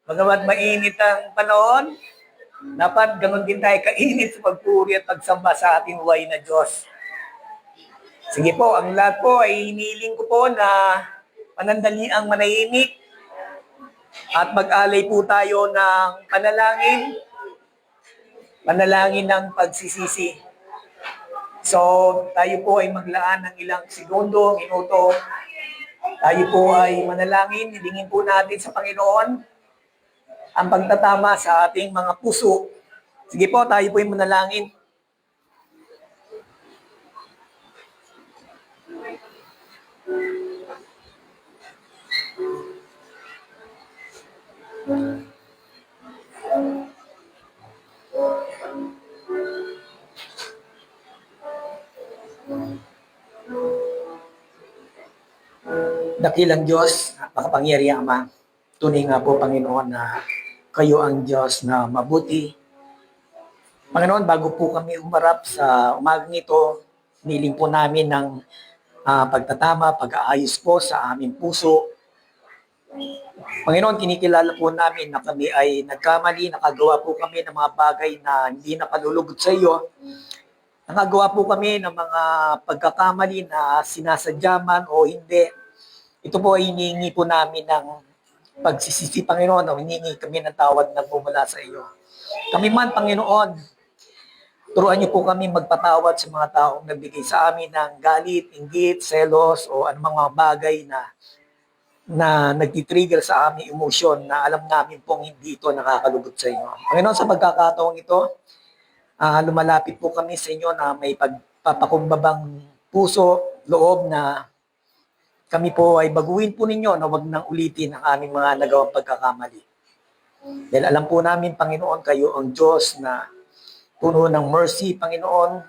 Bagamat mainit ang panahon, dapat ganun din tayo kainit sa pagpuri at pagsamba sa ating buhay na Diyos. Sige po, ang lahat po ay hiniling ko po na panandaliang manahimik at mag-alay po tayo ng panalangin ng pagsisisi. So, tayo po ay maglaan ng ilang segundo, minuto. Tayo po ay manalangin, hilingin po natin sa Panginoon ang pagtatama sa ating mga puso. Sige po, tayo po ay manalangin. Dakilang Diyos, makapangyarihan Ama, tunay nga po Panginoon na kayo ang Diyos na mabuti. Panginoon, bago po kami umarap sa umagang ito, niling po namin ng pagtatama, pag-aayos po sa aming puso. Panginoon, kinikilala po namin na kami ay nagkamali, nakagawa po kami ng mga bagay na hindi nakalulugod sa iyo. Nakagawa po kami ng mga pagkakamali na sinasadya man o hindi. Ito po ay hinihingi po namin ng pagsisisi, Panginoon, o hinihingi kami ng tawad na bumula sa iyo. Kami man, Panginoon, turuan niyo po kami magpatawad sa mga taong nagbigay sa amin ng galit, inggit, selos, o anumang mga bagay na nagtitrigger sa aming emosyon na alam namin pong hindi ito nakakalugod sa inyo. Panginoon, sa pagkakataong ito, lumalapit po kami sa inyo na may pagpapakumbabang puso, loob na kami po ay baguhin po ninyo na wag nang ulitin ang aming mga nagawang pagkakamali. Dahil alam po namin, Panginoon, kayo ang Diyos na puno ng mercy, Panginoon.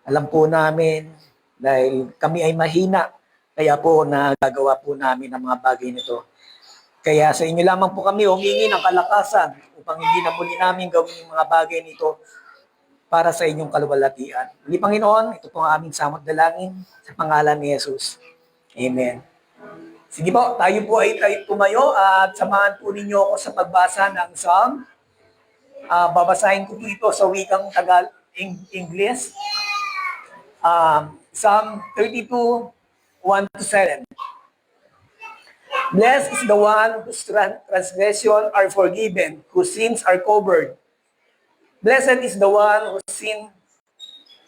Alam po namin dahil kami ay mahina, kaya po nagagawa po namin ang mga bagay nito. Kaya sa inyo lamang po kami humingi ng kalakasan upang hindi na muli namin gawin yung mga bagay nito para sa inyong kaluwalhatian. Muli, Panginoon, ito po ang aming samot dalangin sa pangalan ni Jesus. Amen. Sige po, tayo po ay tumayo at samahan po ninyo ako sa pagbasa ng Psalm. Babasahin ko po ito sa wikang English. Psalm 32, 1-7. Blessed is the one whose transgressions are forgiven, whose sins are covered. Blessed is the one whose sin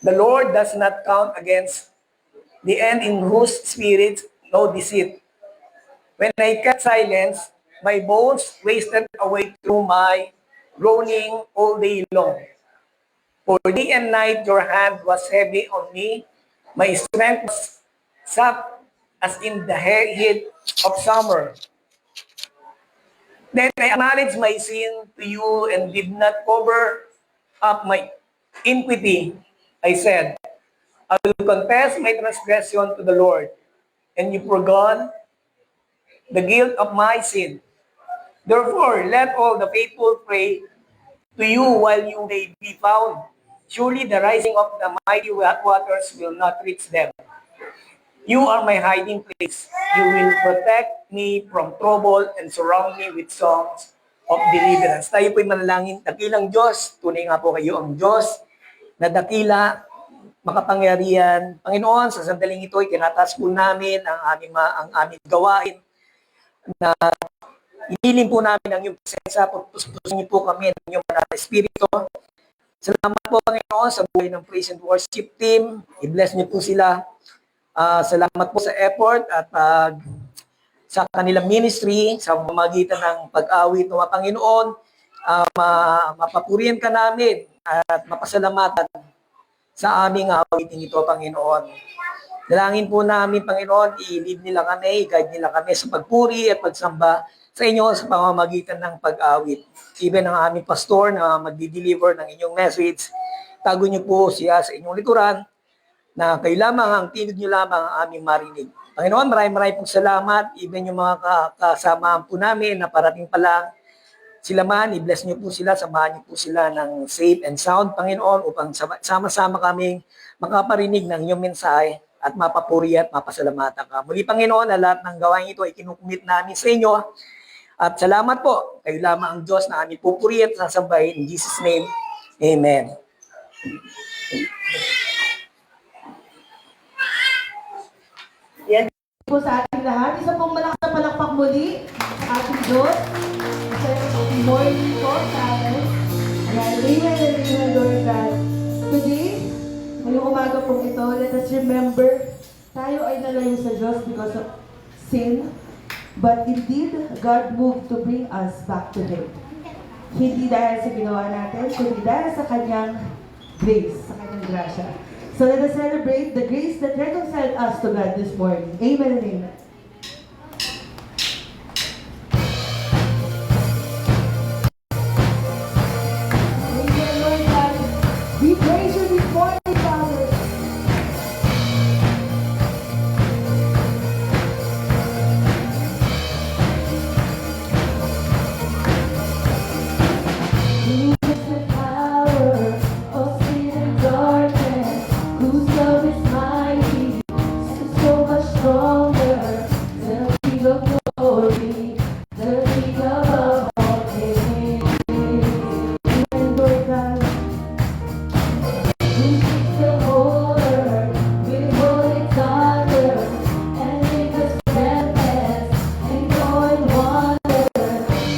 the Lord does not count against, the end in whose spirit no deceit. When I kept silence, my bones wasted away through my groaning all day long. For day and night your hand was heavy on me, my strength was sapped as in the heat of summer. Then I acknowledged my sin to you and did not cover up my iniquity. I said, I will confess my transgression to the Lord, and you forgot the guilt of my sin. Therefore, let all the faithful pray to you while you may be found. Surely the rising of the mighty waters will not reach them. You are my hiding place. You will protect me from trouble and surround me with songs of deliverance. Tayo po'y manalangin. Dakilang Diyos, tunay nga po kayo ang Diyos na dakila, makapangyarihan. Panginoon, sa sandaling ito, itinataas po namin ang aming gawain na iniling po namin ang iyong presensya. Pupusin niyo po kami ng iyong mga espiritu. Salamat po, Panginoon, sa buhay ng praise and worship team. I-bless niyo po sila. Salamat po sa effort at sa kanilang ministry, sa pamamagitan ng pag-awit ng mga Panginoon. Mapapurihan ka namin at mapasalamatan sa aming awitin ito, Panginoon. Dalangin po namin, Panginoon, i-lead nila kami, i-guide nila kami sa pagpuri at pagsamba sa inyo sa pamamagitan ng pag-awit. Even ang aming pastor na magdi-deliver ng inyong message, tago niyo po siya sa inyong likuran na kayo lamang, ang tinig niyo lamang ang aming marinig. Panginoon, maraming pong salamat. Even yung mga kasama po namin na parating pa lang, sila man, i-bless niyo po sila, samahan niyo po sila ng safe and sound, Panginoon, upang sama-sama kaming makaparinig ng inyong mensahe at mapapuri at mapasalamatan ka. Muli, Panginoon, na lahat ng gawain ito ay kinukumit namin sa inyo At salamat po. Kayo lamang ang Diyos na aming pupurihin at sasambahin. In Jesus' name, Amen. Yan po sa ating lahat. Isa pong malakas na palakpak muli sa ating Diyos. Sa morning po sa atin. Ayan, amen and amen, Lord God. Today, ngayong umaga pong ito, let us remember, tayo ay nalayo sa Diyos because of sin. But indeed, God moved to bring us back to Him. Hindi dahil sa ginawa natin, kundi dahil sa Kanyang grace, sa Kanyang grasya. So let us celebrate the grace that reconciled us to God this morning. Amen and amen. Amen, Lord God. We praise you this morning, Father. You is the power of sin and darkness, whose love is mighty and so much stronger. The King of glory, the King above all kings. Amen, Lord God. Who shakes the whole earth with holy thunder, and makes us breathless and go and wonder.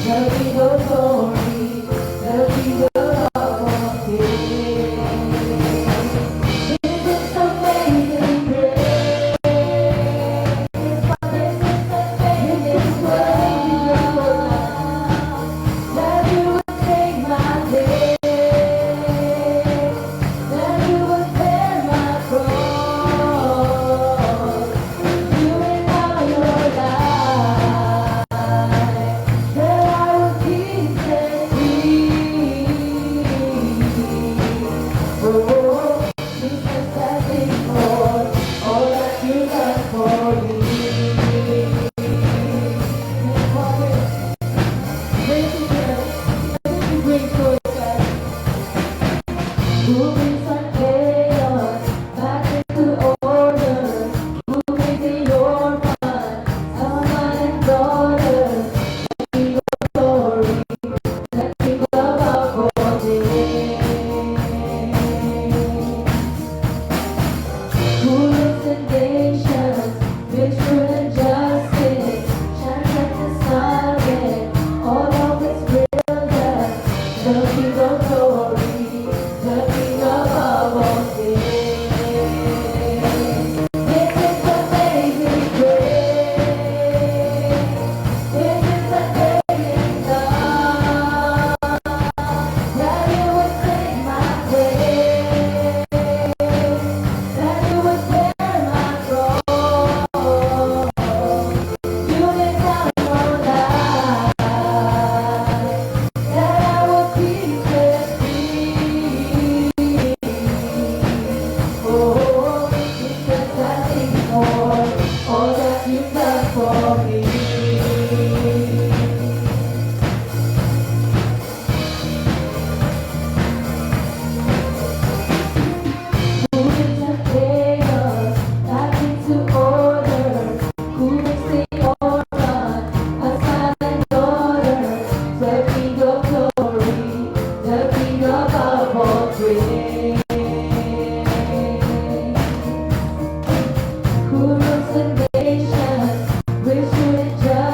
The King of glory, the King above all kings. This is amazing grace. This is amazing grace. That you would take my place, that you would bear my cross. You laid down your life, that I would be set free. Oh, Jesus, I thank for all that you done for me. And Father, praise you, God. I'm grateful, God. Who brings our chaos back into order? Who makes it your fun, son and daughter? King of glory, the King above all days. Who lives in nations, with truth and justice, shines like the sun in all of its brilliance. The King of glory, the King above all things. This is amazing grace. This is amazing love, that you would take my place, that you would bear my cross. You laid down your life, that I would be set free. Oh, Jesus, I thank you for all that you've done for me. Who brings the chaos back into order? Who makes the orphan a son and daughter? The King of glory, the King above all praise. Who rules the nations with truth and justice?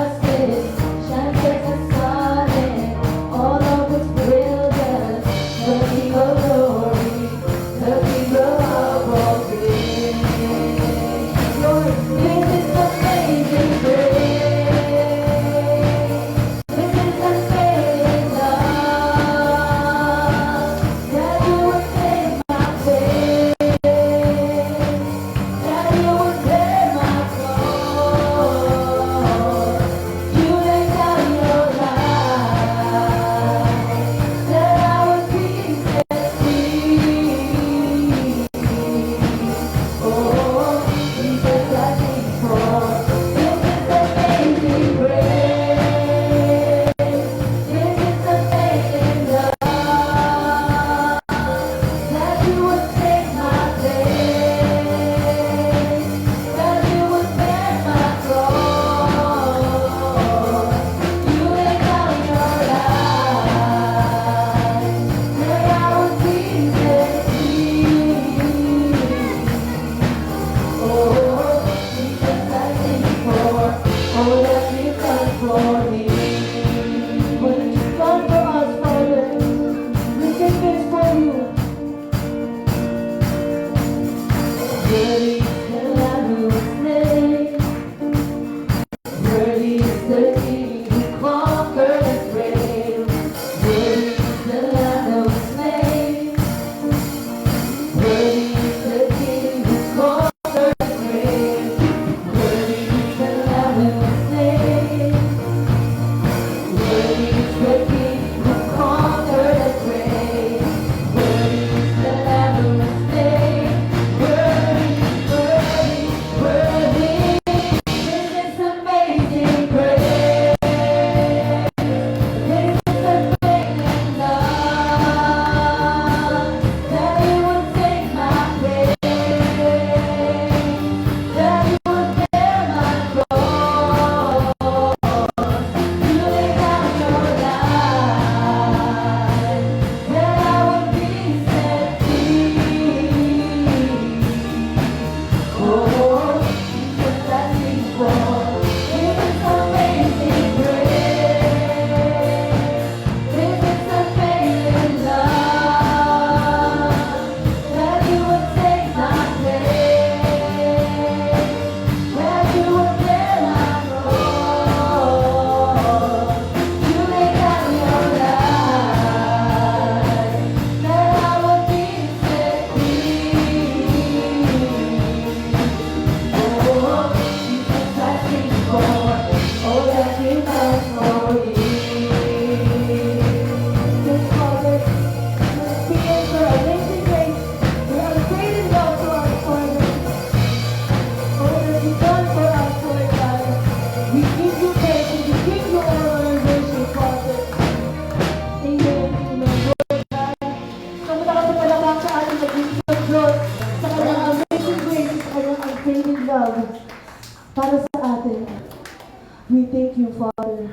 We thank you, Father.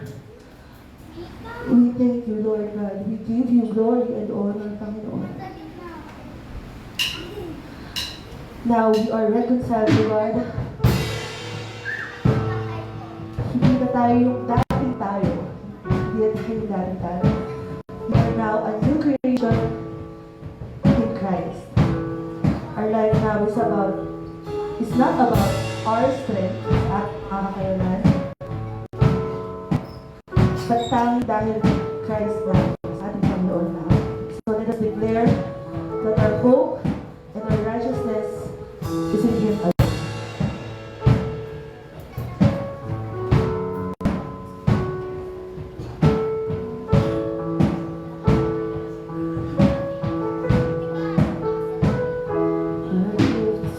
We thank you, Lord God. We give you glory and honor, Panginoon. Now we are reconciled to God. Hindi na tayo yung dating tayo. Hindi na tayo yung dating tayo. We are now a new creation in Christ. Our life now is not about our strength at kakakayanan, but tanging dahil Christ na sa ating Panginoon na. So let us declare that our hope and our righteousness is in Him alone.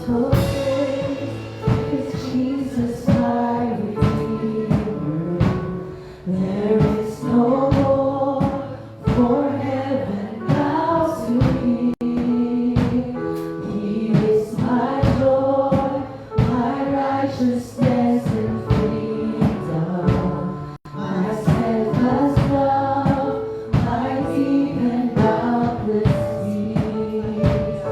So praise is Jesus my Redeemer. There is no more for heaven now to be. He is my joy, my righteousness and freedom, my steadfast love, my deep and boundless peace.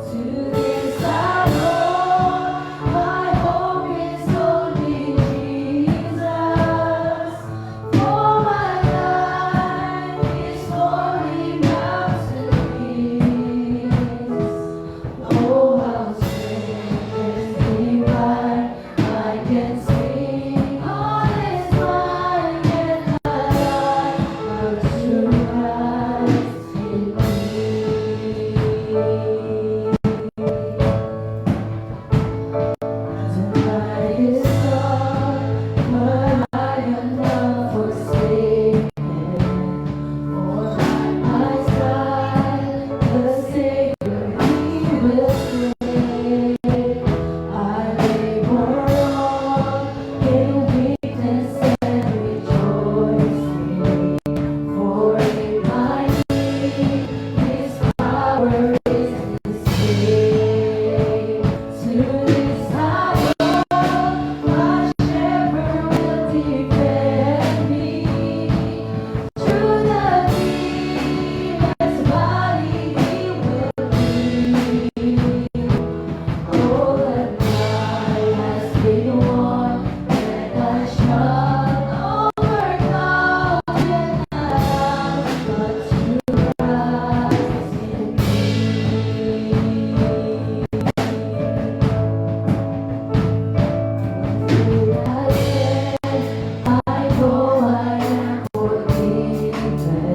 To this I know, my hope is only Jesus. For my life is pouring out to peace. Oh, how sweet and divine, I can sing all is mine and my life but to Christ in me. Tonight is gone, but I am not forsaken. For by my side, the Savior He will stay. I labor on in weakness and rejoicing. For in my need, His power is displayed. To this I know, my Shepherd will defend me. Through the deepest valley He will lead. Oh, the night has been won, and I shall overcome, and I have but to rise in I know I am forgiven.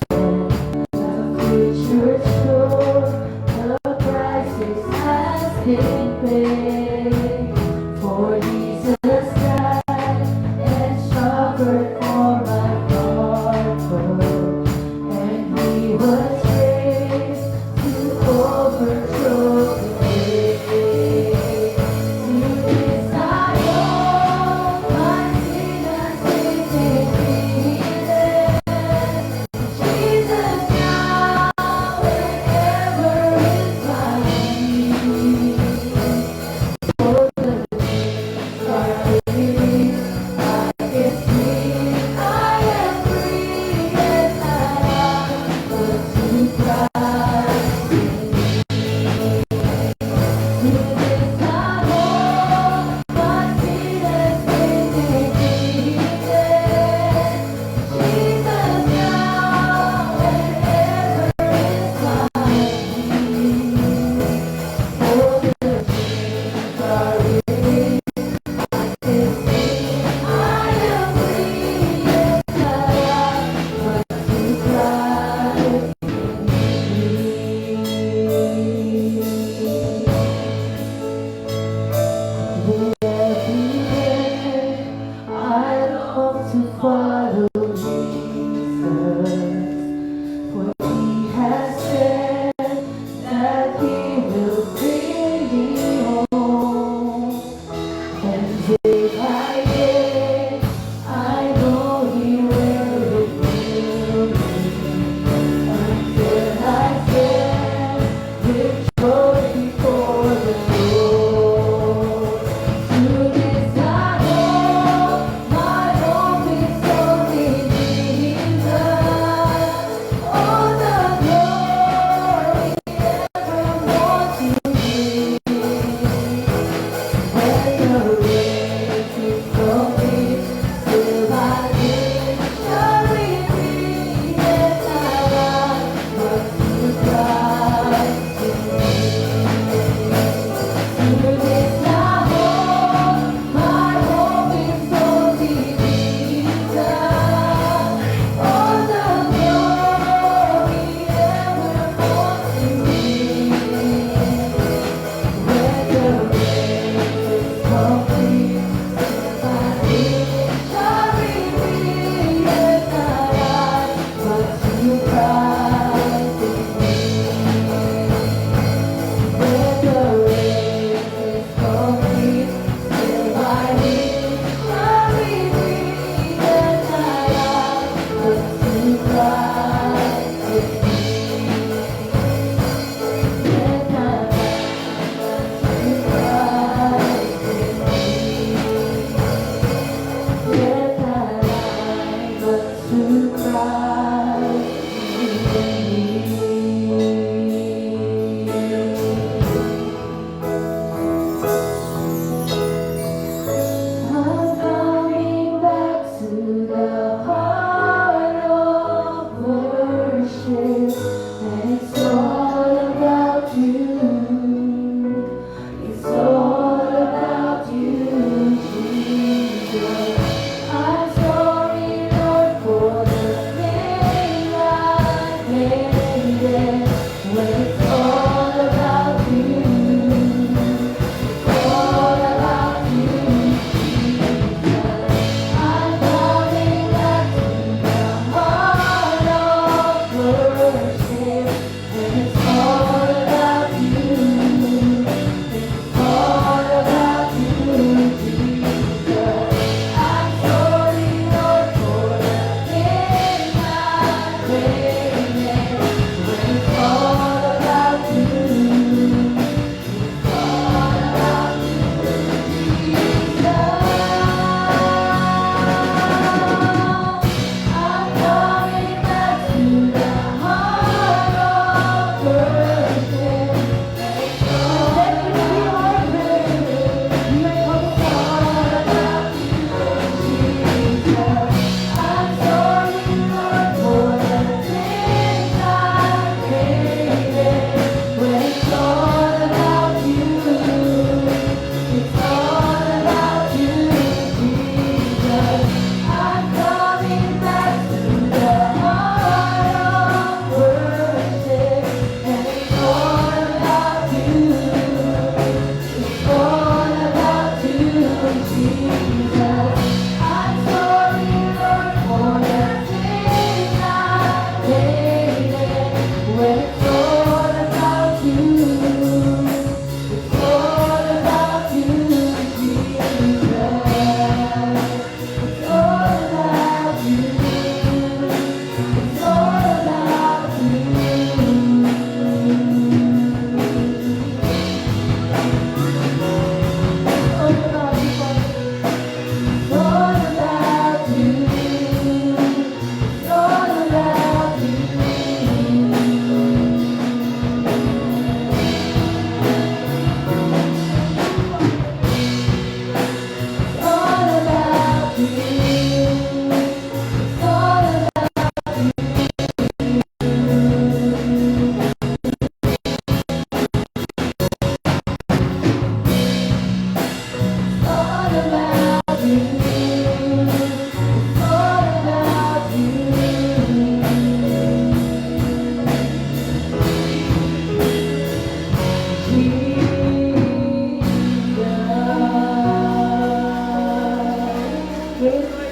The future's sure, the price has been paid. For Jesus died and suffered for my comfort, and He was raised to overthrow the grave. To this I know, my sin has been defeated. Jesus now and ever is my peace. For the days are released, I can sing, I am free, and I have but to Christ in me. To this I know, my sin has been defeated. Jesus now and ever is my peace. For the chains are released, I can sing, I am free, and I have but to Christ in me. With every day, I long to follow Jesus. For He has said that He will bring me home. And day by day, I know He will reveal me until I stand with joy before the throne. To this I know, my hope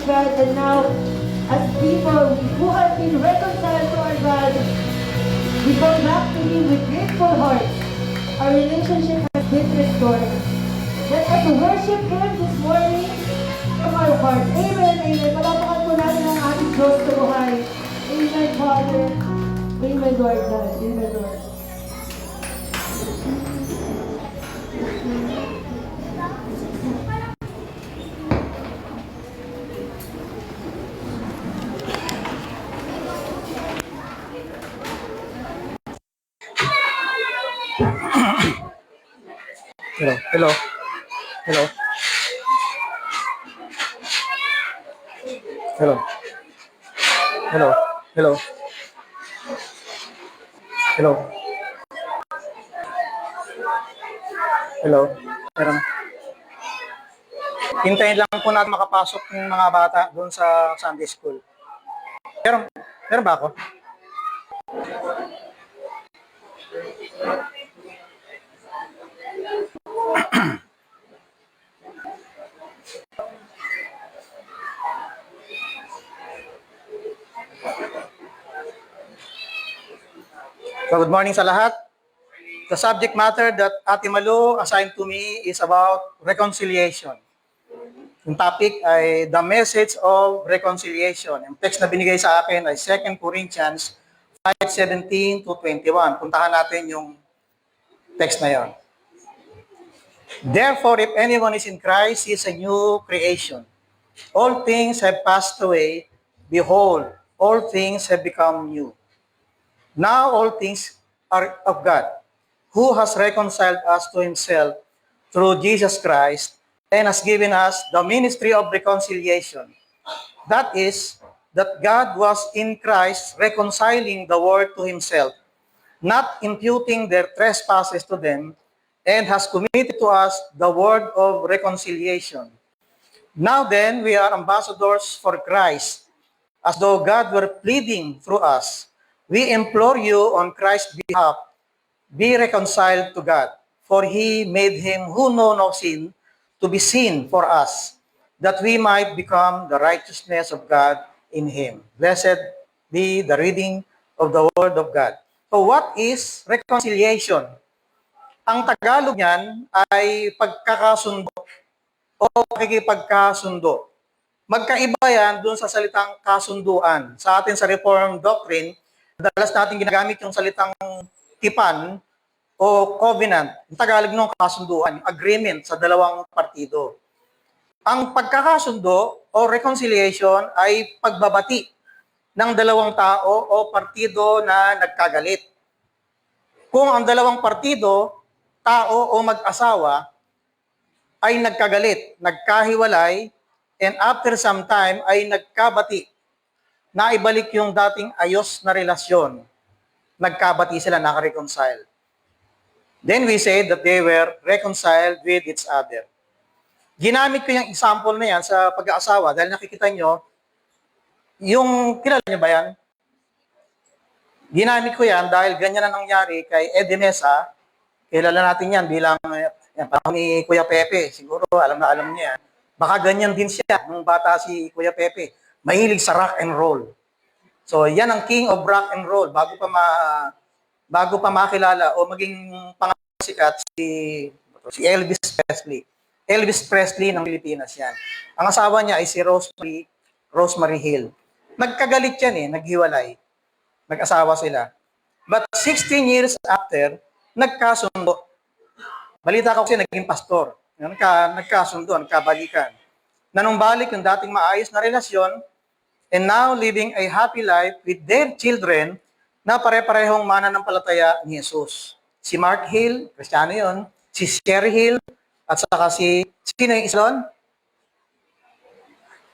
God, and now, as people who have been reconciled to our God, we come back to Him with grateful hearts. Our relationship has been restored. Let us worship Him this morning from our heart. Amen, amen. Palapakan po natin ang ating Diyos sa buhay. Amen, Father. Amen, Lord God. Amen, Lord. Hello, hello, hello, hello, hello, hello, hello, hello. Meron. Hintayin lang po natin makapasok ng mga bata doon sa Sunday School. Meron, meron ba ako? So good morning sa lahat. The subject matter that Ate Malu assigned to me is about reconciliation. Yung topic ay the message of reconciliation. Yung text na binigay sa akin ay 2 Corinthians 5:17 to 21. Puntahan natin yung text na yon. Therefore, if anyone is in Christ, he is a new creation. All things have passed away. Behold, all things have become new. Now all things are of God, who has reconciled us to himself through Jesus Christ and has given us the ministry of reconciliation. That is, that God was in Christ reconciling the world to himself, not imputing their trespasses to them, and has committed to us the word of reconciliation. Now then, we are ambassadors for Christ, as though God were pleading through us. We implore you on Christ's behalf, be reconciled to God, for he made him who know no sin to be sin for us, that we might become the righteousness of God in him. Blessed be the reading of the word of God. So what is reconciliation? Ang Tagalog niyan ay pagkakasundo o pakikipagkasundo. Magkaiba yan doon sa salitang kasunduan. Sa atin sa Reformed Doctrine, madalas natin ginagamit yung salitang tipan o covenant. Yung Tagalog ng kasunduan, agreement sa dalawang partido. Ang pagkakasundo o reconciliation ay pagbabati ng dalawang tao o partido na nagkagalit. Kung ang dalawang partido, tao o mag-asawa, ay nagkagalit, nagkahiwalay, and after some time ay nagkabati, na ibalik yung dating ayos na relasyon. Nagkabati sila, nakareconcile. Then we say that they were reconciled with each other. Ginamit ko yung example na yan sa pag-aasawa dahil nakikita nyo, kilala nyo ba yan? Ginamit ko yan dahil ganyan na nangyari kay Eddie Mesa. Kilala natin yan bilang parang ni Kuya Pepe. Siguro alam na alam niya. Baka ganyan din siya nung bata si Kuya Pepe. Mahilig sa rock and roll. So yan ang king of rock and roll. Bago pa makilala o maging pangasikat si Elvis Presley. Elvis Presley ng Pilipinas yan. Ang asawa niya ay si Rosemary Hill. Nagkagalit yan naghiwalay. Nag-asawa sila. But 16 years after, nagkasundo. Balita ko kasi naging pastor. Nagkasundo, nagkabalikan. Nanumbalik yung dating maayos na relasyon and now living a happy life with their children na pare-parehong mananampalataya ni Jesus. Si Mark Hill, Kristiyano yun, si Sherry Hill, at saka sino yung isa doon?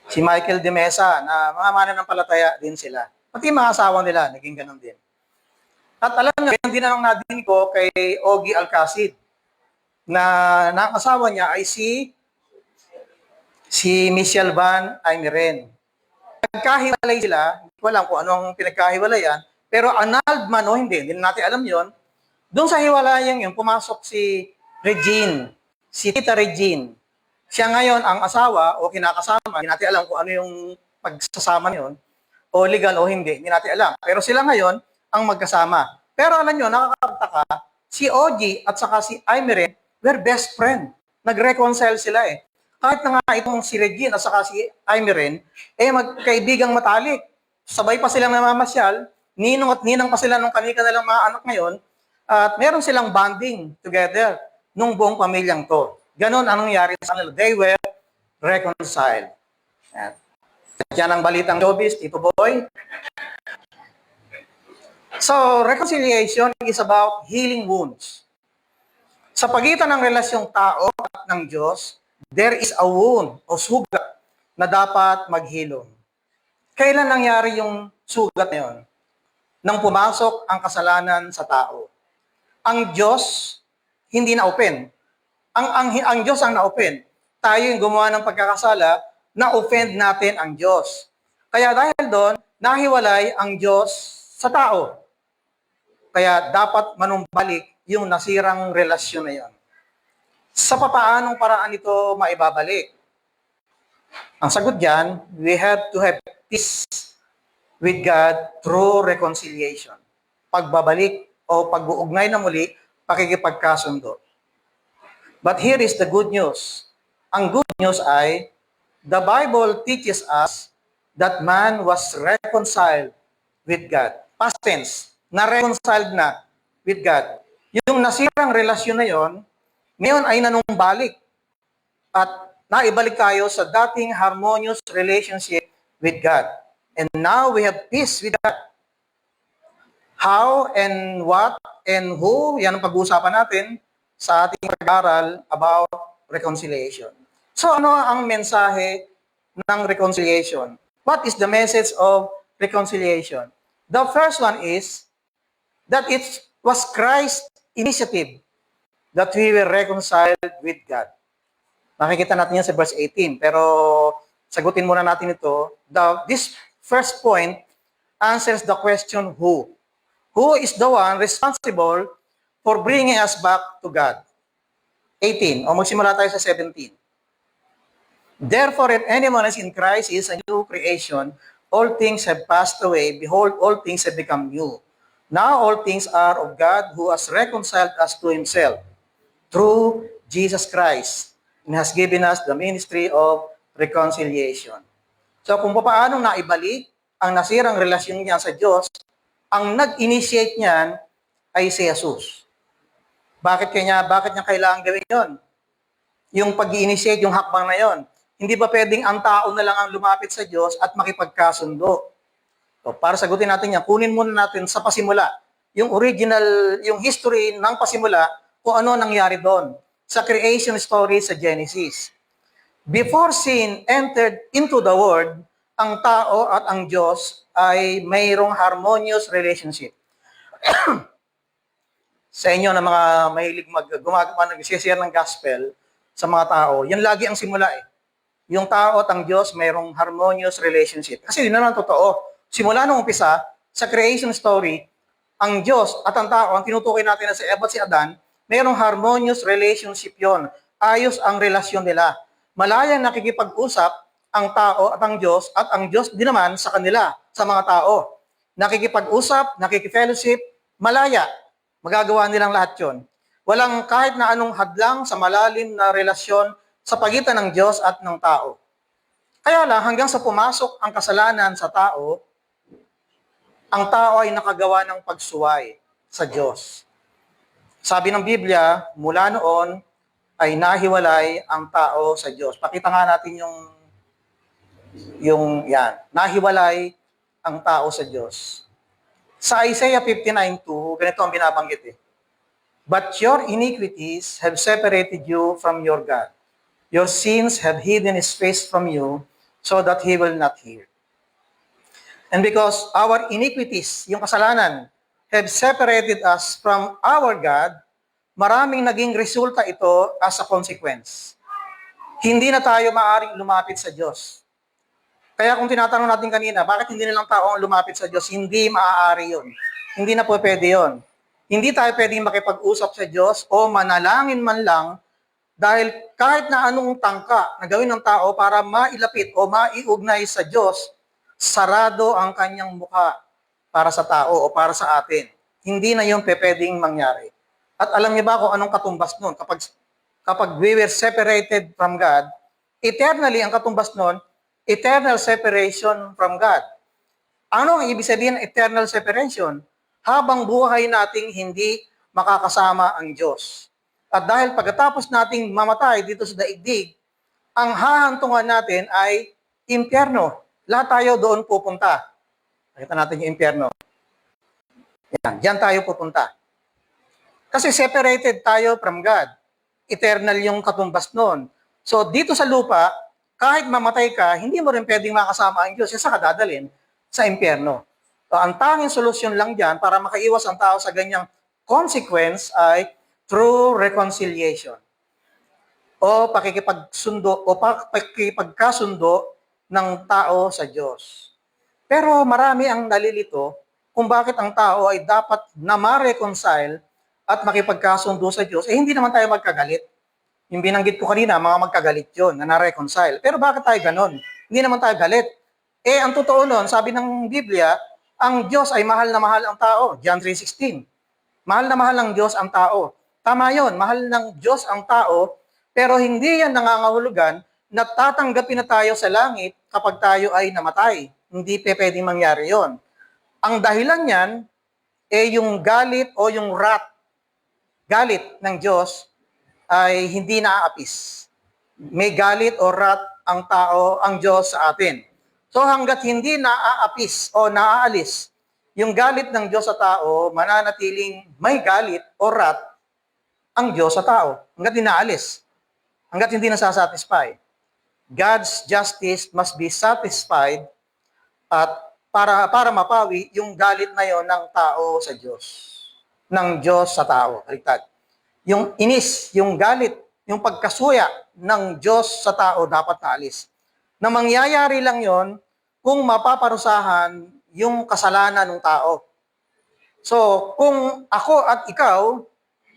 Si Michael De Mesa, na mga mananampalataya din sila. Pati mga asawa nila, naging ganun din. At alam nyo, yan din ang nadinig ko kay Ogie Alcacid, na nakasawa niya ay si Michelle Van Aymeren. Nagkahiwalay sila, hindi ko alam kung anong pinagkahiwalayan, pero annulled man o hindi natin alam yon. Doon sa hiwalayan yun, pumasok si Regine, si Tita Regine. Siya ngayon ang asawa o kinakasama, hindi natin alam kung ano yung pagsasama niyon, o legal o hindi natin alam. Pero sila ngayon ang magkasama. Pero alam nyo, nakakapagtaka, si OG at saka si Aimee were best friend. Nag-reconcile sila eh. Kahit na nga itong si Regine at saka si Aimee magkaibigang matalik. Sabay pa silang namamasyal, ninong at ninang pa sila nung kanilang mga anak ngayon, at meron silang bonding together nung buong pamilyang to. Ganon ang nangyari sa kanila. They were reconciled. Yan ang balitang showbiz, Tito Boy. So, reconciliation is about healing wounds. Sa pagitan ng relasyong tao at ng Diyos, there is a wound o sugat na dapat maghilom. Kailan nangyari yung sugat na yun? Nang pumasok ang kasalanan sa tao. Ang Diyos, hindi na-open. Ang Diyos ang na-open. Tayo yung gumawa ng pagkakasala, na-offend natin ang Diyos. Kaya dahil doon, nahiwalay ang Diyos sa tao. Kaya dapat manumbalik yung nasirang relasyon na yon. Sa papaanong paraan ito maibabalik? Ang sagot dyan, we have to have peace with God through reconciliation. Pagbabalik o pag-uugnay na muli, pakikipagkasundo. But here is the good news. Ang good news ay, the Bible teaches us that man was reconciled with God. Past tense, na-reconciled na with God. Yung nasirang relasyon na yon, ngayon ay nanumbalik at naibalik tayo sa dating harmonious relationship with God. And now we have peace with God. How and what and who, yan ang pag-uusapan natin sa ating pag-aaral about reconciliation. So ano ang mensahe ng reconciliation? What is the message of reconciliation? The first one is that it was Christ's initiative that we were reconciled with God. Makikita natin yan sa verse 18. Pero sagutin muna natin ito. This first point answers the question who. Who is the one responsible for bringing us back to God? 18. O magsimula tayo sa 17. Therefore, if anyone is in Christ, he is a new creation. All things have passed away. Behold, all things have become new. Now all things are of God who has reconciled us to himself through Jesus Christ and has given us the ministry of reconciliation. So kung paano naibalik ang nasirang relasyon niya sa Diyos, ang nag-initiate niyan ay si Jesus. Bakit niya kailangan gawin yon? Yung pag-i-initiate, yung hakbang na yon. Hindi ba pwedeng ang tao na lang ang lumapit sa Diyos at makipagkasundo? So, para sagutin natin yan, kunin muna natin sa pasimula, yung original, yung history ng pasimula, kung ano nangyari doon sa creation story sa Genesis. Before sin entered into the world, ang tao at ang Diyos ay mayroong harmonious relationship. Sa inyo na mga mahilig nag-share ng gospel sa mga tao, yan lagi ang simula eh. Yung tao at ang Diyos mayroong harmonious relationship. Kasi yun naman totoo. Simula nung umpisa, sa creation story, ang Diyos at ang tao, ang tinutukoy natin na si Eva at si Adan, mayroong harmonious relationship yon. Ayos ang relasyon nila. Malayang nakikipag-usap ang tao at ang Diyos din naman sa kanila, sa mga tao. Nakikipag-usap, nakikifellowship, malaya. Magagawa nilang lahat yon. Walang kahit na anong hadlang sa malalim na relasyon sa pagitan ng Diyos at ng tao. Kaya lang, hanggang sa pumasok ang kasalanan sa tao, ang tao ay nakagawa ng pagsuway sa Diyos. Sabi ng Biblia, mula noon ay nahiwalay ang tao sa Diyos. Pakita nga natin yung yan. Nahiwalay ang tao sa Diyos. Sa Isaiah 59:2, ganito ang binabanggit eh. But your iniquities have separated you from your God. Your sins have hidden his face from you so that he will not hear. And because our iniquities, yung kasalanan, have separated us from our God, maraming naging resulta ito as a consequence. Hindi na tayo maaaring lumapit sa Diyos. Kaya kung tinatanong natin kanina, bakit hindi nilang tao ang lumapit sa Diyos? Hindi maaari yun. Hindi na po pwede yun. Hindi tayo pwedeng makipag-usap sa Diyos o manalangin man lang Dahil kahit na anong tangka na gawin ng tao para mailapit o maiugnay sa Diyos, sarado ang kanyang mukha para sa tao o para sa atin. Hindi na yun pwedeng mangyari. At alam niyo ba kung anong katumbas nun? Kapag we were separated from God, eternally ang katumbas nun, eternal separation from God. Ano ang ibig sabihin ng eternal separation? Habang buhay nating hindi makakasama ang Diyos. At dahil pagkatapos nating mamatay dito sa daigdig, ang hahantungan natin ay impyerno. Lahat tayo doon pupunta. Nakita natin yung impyerno. Yan, diyan tayo pupunta. Kasi separated tayo from God. Eternal yung katumbas noon. So dito sa lupa, kahit mamatay ka, hindi mo rin pwedeng makasama ang Diyos. Isa ka dadalhin sa impyerno. So, ang tanging solusyon lang dyan para makaiwas ang tao sa ganyang consequence ay through reconciliation o pakikipagsundo o pakikipagkasundo ng tao sa Diyos. Pero marami ang nalilito kung bakit ang tao ay dapat na ma-reconcile at makipagkasundo sa Diyos. Hindi naman tayo magkagalit. Yung binanggit ko kanina, mga magkagalit yun na na-reconcile. Pero bakit tayo ganon? Hindi naman tayo galit. Ang totoo nun, sabi ng Biblia, ang Diyos ay mahal na mahal ang tao. John 3:16. Mahal na mahal ang Diyos ang tao. Tama yon, mahal ng Diyos ang tao, pero hindi yan nangangahulugan na tatanggapin na tayo sa langit kapag tayo ay namatay. Hindi pwedeng mangyari yon. Ang dahilan niyan, yung galit o yung galit ng Diyos ay hindi naaapis. May galit o wrath ang tao, ang Diyos sa atin. So hanggat hindi naaapis o naaalis yung galit ng Diyos sa tao, mananatiling may galit o wrath ang Diyos sa tao. Hanggat hindi naalis. Hanggat hindi nasasatisfy. God's justice must be satisfied at para mapawi yung galit na yon ng tao sa Diyos. Ng Diyos sa tao. Baliktad. Yung inis, yung galit, yung pagkasuya ng Diyos sa tao dapat naalis. Na mangyayari lang yon kung mapaparusahan yung kasalanan ng tao. So, kung ako at ikaw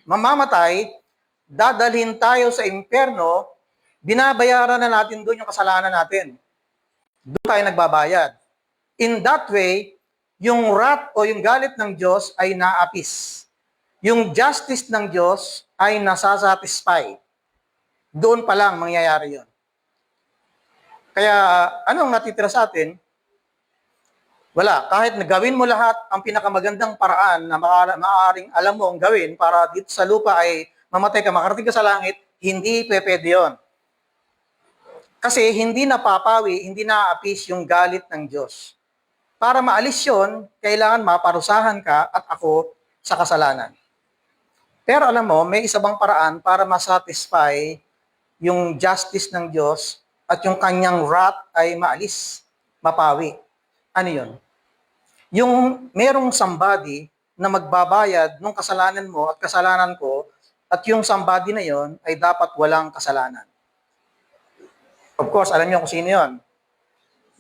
mamamatay, dadalhin tayo sa impyerno, binabayaran na natin doon yung kasalanan natin. Doon tayo nagbabayad. In that way, yung wrath o yung galit ng Diyos ay naapis. Yung justice ng Diyos ay nasasatisfy. Doon pa lang mangyayari yon. Kaya anong natitira sa atin? Wala. Kahit nagawin mo lahat ang pinakamagandang paraan na maaaring alam mo ang gawin para dito sa lupa ay mamatay ka, makarating ka sa langit, hindi pwede yun. Kasi hindi napapawi, hindi naaapis yung galit ng Diyos. Para maalis yun, kailangan maparusahan ka at ako sa kasalanan. Pero alam mo, may isa bang paraan para masatisfy yung justice ng Diyos at yung kanyang wrath ay maalis, mapawi. Ano yun? Yung merong somebody na magbabayad ng kasalanan mo at kasalanan ko at yung somebody na yon ay dapat walang kasalanan. Of course, alam niyo kung sino yon?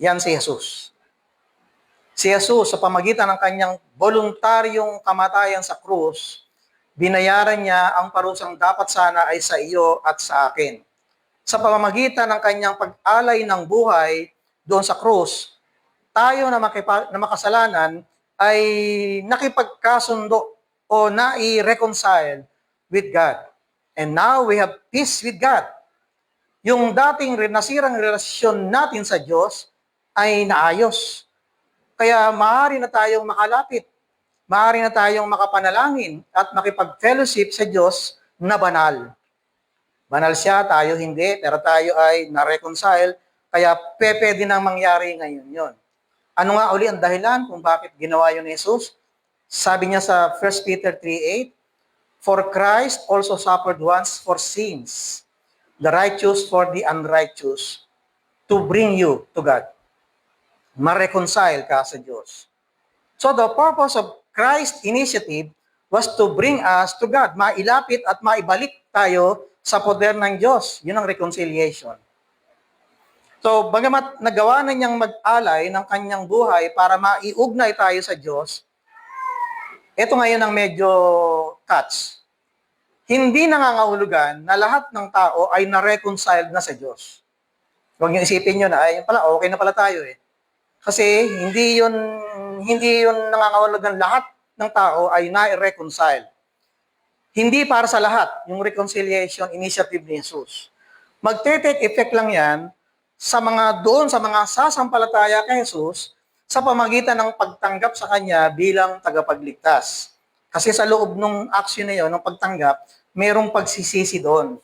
Yan si Jesus. Si Jesus, sa pamagitan ng kanyang voluntaryong kamatayan sa krus, binayaran niya ang parusang dapat sana ay sa iyo at sa akin. Sa pamamagitan ng kanyang pag-alay ng buhay doon sa krus, tayo na makasalanan ay nakipagkasundo o nai-reconcile with God. And now we have peace with God. Yung dating nasirang relasyon natin sa Diyos ay naayos. Kaya maaari na tayong makalapit. Maaari na tayong makapanalangin at makipag-fellowship sa Diyos na banal. Banal siya, tayo hindi, pero tayo ay na-reconcile, kaya pwede nang mangyari ngayon yon. Ano nga uli ang dahilan kung bakit ginawa yun ni Jesus? Sabi niya sa 1 Peter 3:8, "For Christ also suffered once for sins, the righteous for the unrighteous, to bring you to God." Ma-reconcile ka sa Diyos. So the purpose of Christ's initiative was to bring us to God. Mailapit at maibalik tayo sa poder ng Diyos. Yun ang reconciliation. So, bagamat nagawa na niyang mag-alay ng kanyang buhay para maiugnay tayo sa Diyos, ito ngayon ang medyo catch. hindi nangangahulugan na lahat ng tao ay na-reconciled na sa Diyos. Huwag niyo isipin nyo na, ay pala, okay na pala tayo eh. Kasi hindi yun nangangahulugan lahat ng tao ay na-reconcile. Hindi para sa lahat yung reconciliation initiative ni Jesus. Magte-take effect lang yan sa mga sasampalataya kay Jesus sa pamagitan ng pagtanggap sa Kanya bilang tagapagligtas. Kasi sa loob ng action na yun, ng pagtanggap, mayroong pagsisisi doon.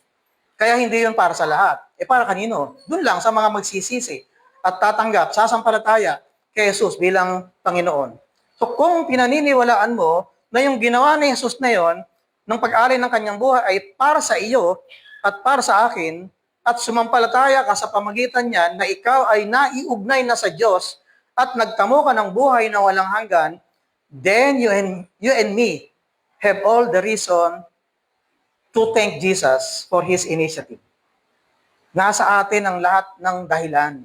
Kaya hindi yun para sa lahat. Para kanino? Doon lang sa mga magsisisi at tatanggap, sasampalataya kay Jesus bilang Panginoon. So kung pinaniniwalaan mo na yung ginawa ni Jesus na yon, ng pag-alay ng kanyang buhay ay para sa iyo at para sa akin, at sumampalataya ka sa pamagitan niyan na ikaw ay naiugnay na sa Diyos at nagtamo ka ng buhay na walang hanggan, then you and me have all the reason to thank Jesus for His initiative. Nasa atin ang lahat ng dahilan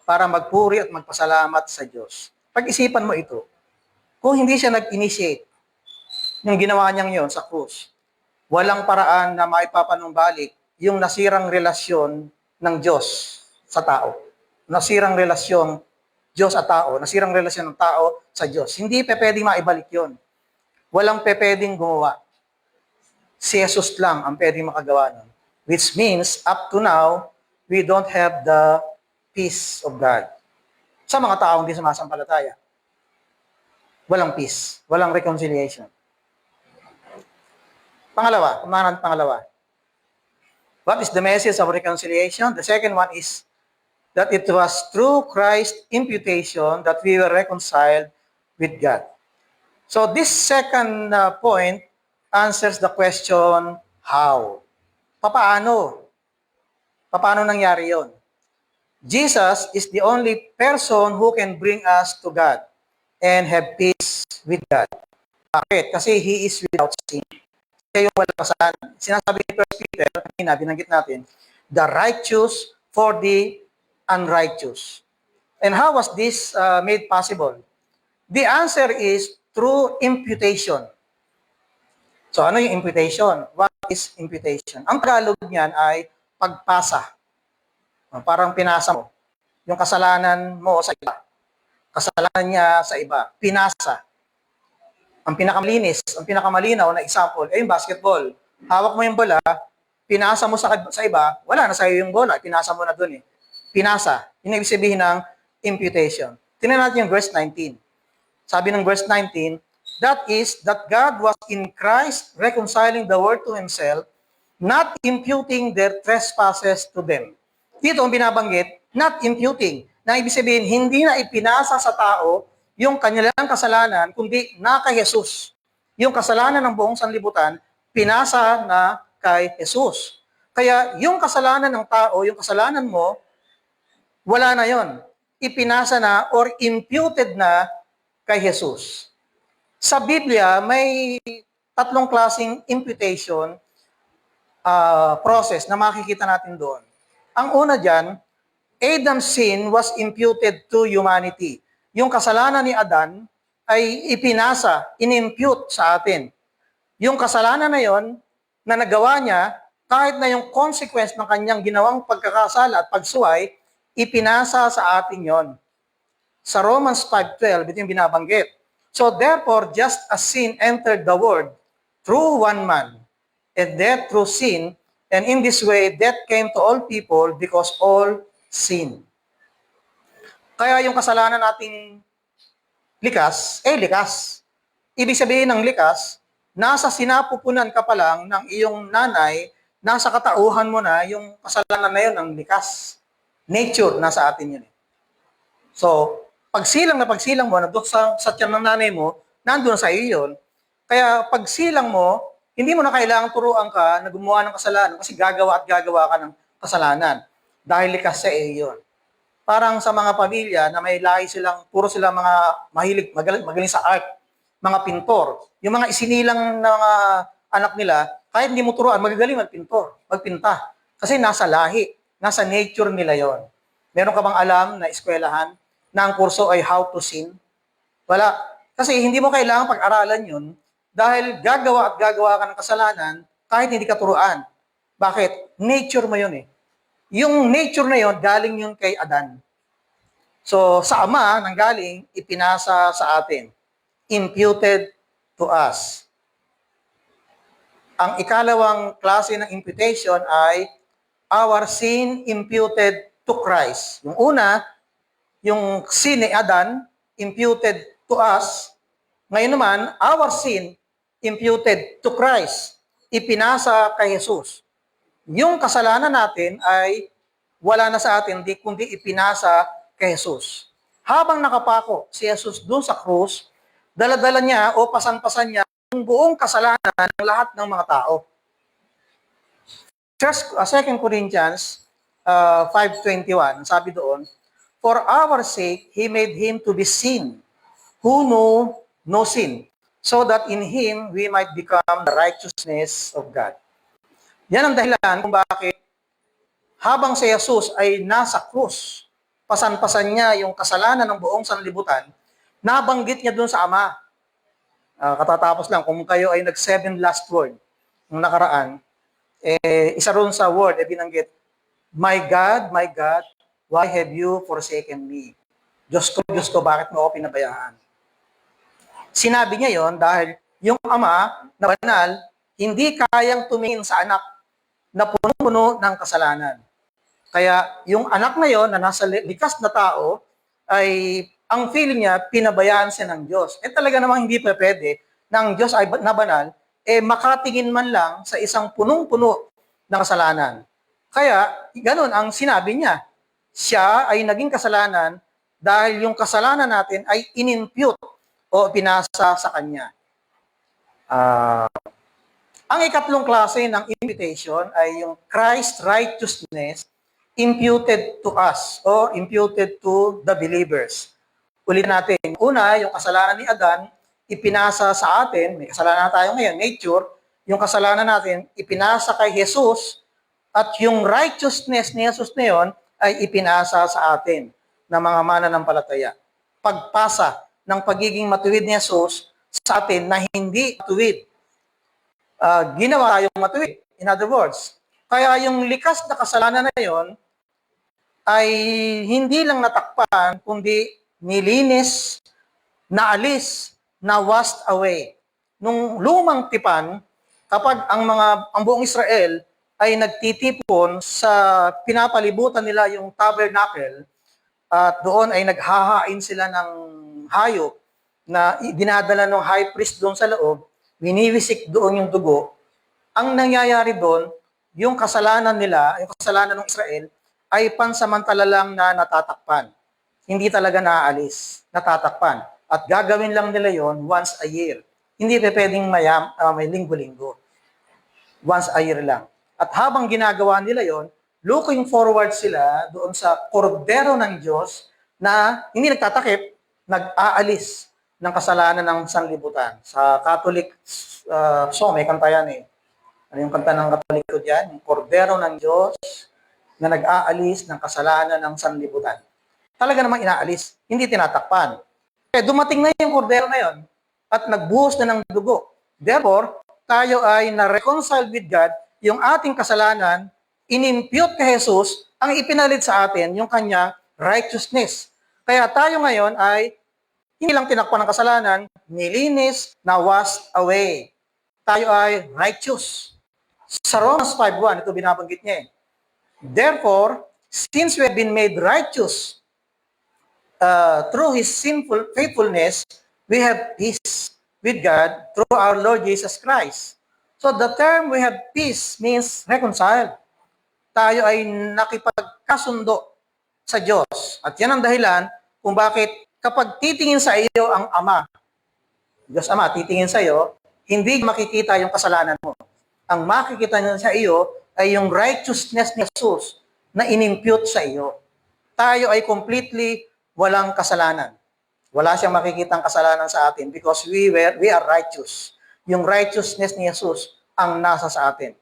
para magpuri at magpasalamat sa Diyos. Pag-isipan mo ito, kung hindi siya nag-initiate, yung ginawa niyang yon sa krus, walang paraan na maipapanumbalik yung nasirang relasyon ng Diyos sa tao. Nasirang relasyon Diyos at tao, nasirang relasyon ng tao sa Diyos. Hindi pwedeng maibalik yon. Walang pwedeng gumawa. Si Jesus lang ang pwedeng makagawa nun. Which means, up to now, we don't have the peace of God. Sa mga taong hindi sumasampalataya, walang peace, walang reconciliation. Pangalawa. What is the message of reconciliation? The second one is that it was through Christ's imputation that we were reconciled with God. So this second point answers the question, how? Paano? Paano nangyari yon? Jesus is the only person who can bring us to God and have peace with God. Bakit? Kasi He is without sin. Siya yung walang kasalanan. Sinasabi ni 1 Peter, binanggit natin, the righteous for the unrighteous. And how was this made possible? The answer is through imputation. So ano yung imputation? What is imputation? Ang Tagalog niyan ay pagpasa. Parang pinasa mo. Yung kasalanan mo sa iba. Kasalanan niya sa iba. Pinasa. Ang pinakamalinis, ang pinakamalinaw na example ay yung basketball. Hawak mo yung bola, pinasa mo sa iba, wala na sa'yo yung bola, pinasa mo na dun eh. Pinasa. Yun ang ibig sabihin ng imputation. Tingnan natin yung verse 19. Sabi ng verse 19, that is, that God was in Christ reconciling the world to Himself, not imputing their trespasses to them. Dito ang binabanggit, not imputing. Na ibig sabihin, hindi na ipinasa sa tao yung kanilang kasalanan, kundi na kay Jesus. Yung kasalanan ng buong sanlibutan, pinasa na kay Jesus. Kaya yung kasalanan ng tao, yung kasalanan mo, wala na yon. Ipinasa na or imputed na kay Jesus. Sa Biblia, may tatlong klaseng imputation process na makikita natin doon. Ang una dyan, Adam's sin was imputed to humanity. Yung kasalanan ni Adan ay ipinasa, inimpute sa atin. Yung kasalanan na yon na nagawa niya, kahit na yung consequence ng kanyang ginawang pagkakasala at pagsuway, ipinasa sa atin yon. Sa Romans 5:12, ito yung binabanggit. So therefore, just as sin entered the world through one man, and death through sin, and in this way, death came to all people because all sin. Kaya yung kasalanan nating likas. Ibig sabihin ng likas, nasa sinapupunan ka pa lang ng iyong nanay, nasa katauhan mo na yung kasalanan na yun ng likas. Nature, nasa atin yun. So, pagsilang mo, nandun sa tiyan ng nanay mo, nandun sa iyo yun. Kaya pagsilang mo, hindi mo na kailangang turuan ka na gumawa ng kasalanan kasi gagawa ka ng kasalanan. Dahil likas sa iyo yun. Parang sa mga pamilya na may lahi silang, puro silang mga magaling sa art, mga pintor. Yung mga isinilang na mga anak nila, kahit hindi mo turuan, magagaling magpinta. Kasi nasa lahi, nasa nature nila yon. Meron ka bang alam na eskwelahan na ang kurso ay how to sin? Wala. Kasi hindi mo kailangan pag-aralan yun dahil gagawa ka ng kasalanan kahit hindi ka turuan. Bakit? Nature mo yun eh. Yung nature na yun, galing yun kay Adan. So, sa Ama, nanggaling, ipinasa sa atin. Imputed to us. Ang ikalawang klase ng imputation ay our sin imputed to Christ. Yung una, yung sin ni Adan, imputed to us. Ngayon naman, our sin imputed to Christ. Ipinasa kay Jesus. Yung kasalanan natin ay wala na sa atin, kundi ipinasa kay Jesus. Habang nakapako si Jesus doon sa krus, dala-dala niya o pasan-pasan niya ang buong kasalanan ng lahat ng mga tao. 2 Corinthians 5:21, sabi doon, for our sake, He made Him to be sin, who know no sin, so that in Him we might become the righteousness of God. Yan ang dahilan kung bakit habang si Jesus ay nasa krus, pasan-pasan niya yung kasalanan ng buong sanlibutan, nabanggit niya doon sa Ama. Katatapos lang, kung kayo ay nag-7 last word nung nakaraan, isa ron sa word, binanggit, my God, why have you forsaken me? Diyos ko, bakit mo ako pinabayaan? Sinabi niya yon dahil yung Ama na banal, hindi kayang tumingin sa anak na puno-puno ng kasalanan. Kaya yung anak na yon na nasa likas na tao, ay ang feeling niya, pinabayaan siya ng Diyos. Talaga namang hindi pwede na ang Diyos ay na banal, makatingin man lang sa isang punong-puno ng kasalanan. Kaya, ganun ang sinabi niya. Siya ay naging kasalanan dahil yung kasalanan natin ay inimpute o pinasa sa Kanya. Ang ikatlong klase ng imputation ay yung Christ righteousness imputed to us o imputed to the believers. Ulit natin. Una, yung kasalanan ni Adan, ipinasa sa atin, may kasalanan tayo ngayon, nature, yung kasalanan natin, ipinasa kay Jesus, at yung righteousness ni Jesus na yun, ay ipinasa sa atin na mga mananampalataya. Pagpasa ng pagiging matuwid ni Jesus sa atin na hindi matuwid. Ginawa tayong matuwid. In other words, kaya yung likas na kasalanan na yun, ay hindi lang natakpan, kundi nilinis, naalis, na washed away. Nung lumang tipan, kapag ang buong Israel ay nagtitipon sa pinapalibutan nila yung tabernacle, at doon ay naghahain sila ng hayop na dinadala ng high priest doon sa loob, winiwisik doon yung dugo. Ang nangyayari doon, yung kasalanan nila, yung kasalanan ng Israel, ay pansamantala lang na natatakpan. Hindi talaga naaalis, natatakpan. At gagawin lang nila yon once a year. Hindi pwedeng may linggo-linggo. Once a year lang. At habang ginagawa nila yon, looking forward sila doon sa kordero ng Diyos na hindi nagtatakip, nag-aalis ng kasalanan ng sanlibutan. Sa Catholic song, may kanta yan eh. Ano yung kanta ng Katoliko dyan? Yung kordero ng Diyos na nag-aalis ng kasalanan ng sanlibutan. Talaga namang inaalis, hindi tinatakpan. Dumating na yung kordero na yon at nagbuhos na ng dugo. Therefore, tayo ay na-reconcile with God, yung ating kasalanan, inimpute kay Jesus, ang ipinalit sa atin, yung kanya righteousness. Kaya tayo ngayon ay hindi lang tinakpan ng kasalanan, nilinis, na washed away. Tayo ay righteous. Sa Romans 5:1, ito binabanggit niya eh. Therefore, since we have been made righteous through His sinful faithfulness, we have peace with God through our Lord Jesus Christ. So the term we have peace means reconciled. Tayo ay nakipagkasundo sa Diyos. At yan ang dahilan kung bakit kapag titingin sa iyo ang Ama, Diyos Ama, titingin sa iyo, hindi makikita yung kasalanan mo. Ang makikita niya sa iyo ay yung righteousness ni Jesus na inimpute sa iyo. Tayo ay completely walang kasalanan. Wala siyang makikitang kasalanan sa atin because we are righteous. Yung righteousness ni Jesus ang nasa sa atin.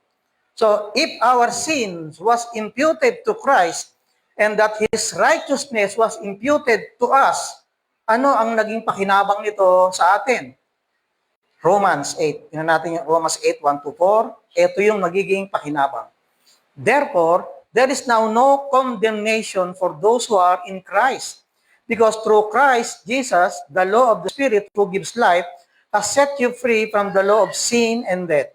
So, if our sins was imputed to Christ and that His righteousness was imputed to us, ano ang naging pakinabang nito sa atin? Romans 8. Tingnan natin yung Romans 8, 1-4. ito yung magiging pakinabang. Therefore, there is now no condemnation for those who are in Christ. Because through Christ Jesus, the law of the Spirit who gives life has set you free from the law of sin and death.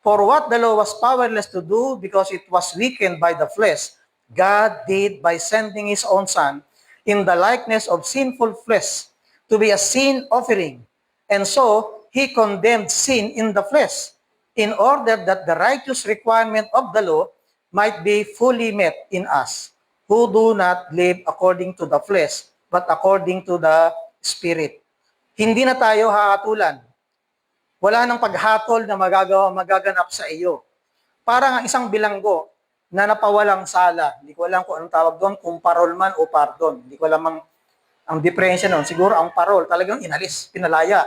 For what the law was powerless to do because it was weakened by the flesh, God did by sending His own Son in the likeness of sinful flesh to be a sin offering. And so, He condemned sin in the flesh in order that the righteous requirement of the law might be fully met in us, who do not live according to the flesh, but according to the Spirit. Hindi na tayo hahatulan. Wala nang paghatol na magaganap sa iyo. Parang ang isang bilanggo na napawalang sala. Hindi ko alam kung anong tawag doon, kung parol man o pardon. Hindi ko alam ang diferensya noon. Siguro ang parol, talagang inalis, pinalaya.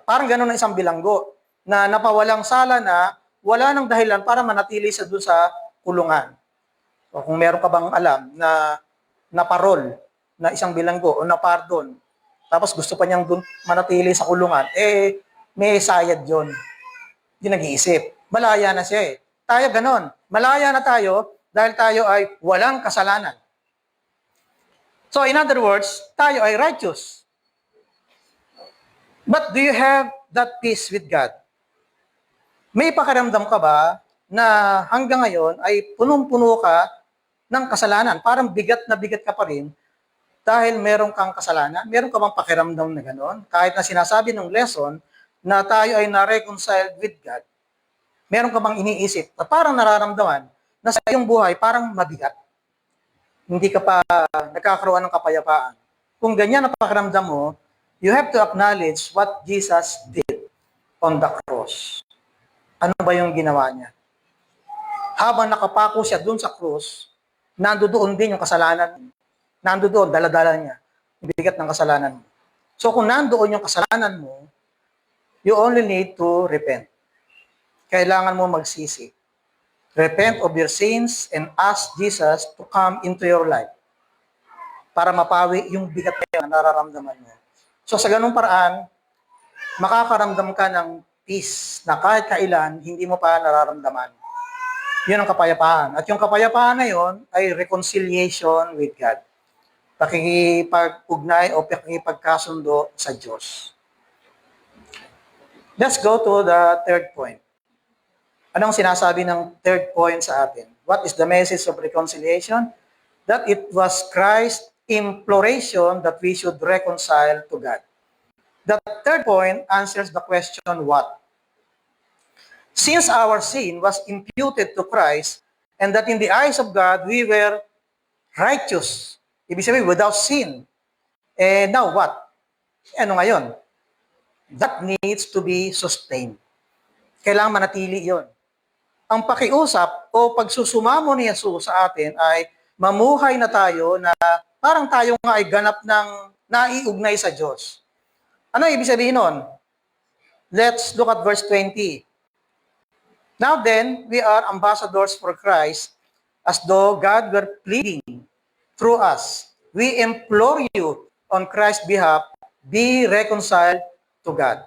Parang gano'n ang isang bilanggo na napawalang sala na wala nang dahilan para manatili sa doon sa kulungan. O kung meron ka bang alam na naparol na isang bilanggo o na pardon, tapos gusto pa niyang doon manatili sa kulungan, may sayad yun. Hindi nag-iisip. Malaya na siya eh. Tayo ganon. Malaya na tayo dahil tayo ay walang kasalanan. So in other words, tayo ay righteous. But do you have that peace with God? May pakiramdam ka ba na hanggang ngayon ay punong-puno ka ng kasalanan? Parang bigat na bigat ka pa rin dahil meron kang kasalanan? Meron ka bang pakiramdam na gano'n? Kahit na sinasabi ng lesson na tayo ay na-reconciled with God, meron ka bang iniisip na parang nararamdaman na sa iyong buhay parang mabigat? Hindi ka pa nagkakaroon ng kapayapaan. Kung ganyan na pakiramdam mo, you have to acknowledge what Jesus did on the cross. Ano ba yung ginawa niya? Habang nakapako siya dun sa cross, nandoon din yung kasalanan. Nandoon, dala-dala niya. Yung bigat ng kasalanan mo. So kung nandoon yung kasalanan mo, you only need to repent. Kailangan mo magsisi. Repent of your sins and ask Jesus to come into your life para mapawi yung bigat na nararamdaman mo. So sa ganung paraan, makakaramdam ka ng peace na kahit kailan hindi mo pa nararamdaman. Yun ang kapayapaan. At yung kapayapaan na yun ay reconciliation with God. Pakikipag-ugnay o pakikipagkasundo sa Diyos. Let's go to the third point. Anong sinasabi ng third point sa atin? What is the message of reconciliation? That it was Christ's imploration that we should reconcile to God. The third point answers the question, what? Since our sin was imputed to Christ, and that in the eyes of God, we were righteous, ibig sabihin, without sin. Now what? Ano ngayon? That needs to be sustained. Kailangan manatili yon. Ang pakiusap o pagsusumamo ni Jesus sa atin ay mamuhay na tayo na parang tayo nga ay ganap ng naiugnay sa Diyos. Ano ibig sabihin nun? Let's look at verse 20. Now then, we are ambassadors for Christ, as though God were pleading through us. We implore you on Christ's behalf, be reconciled to God.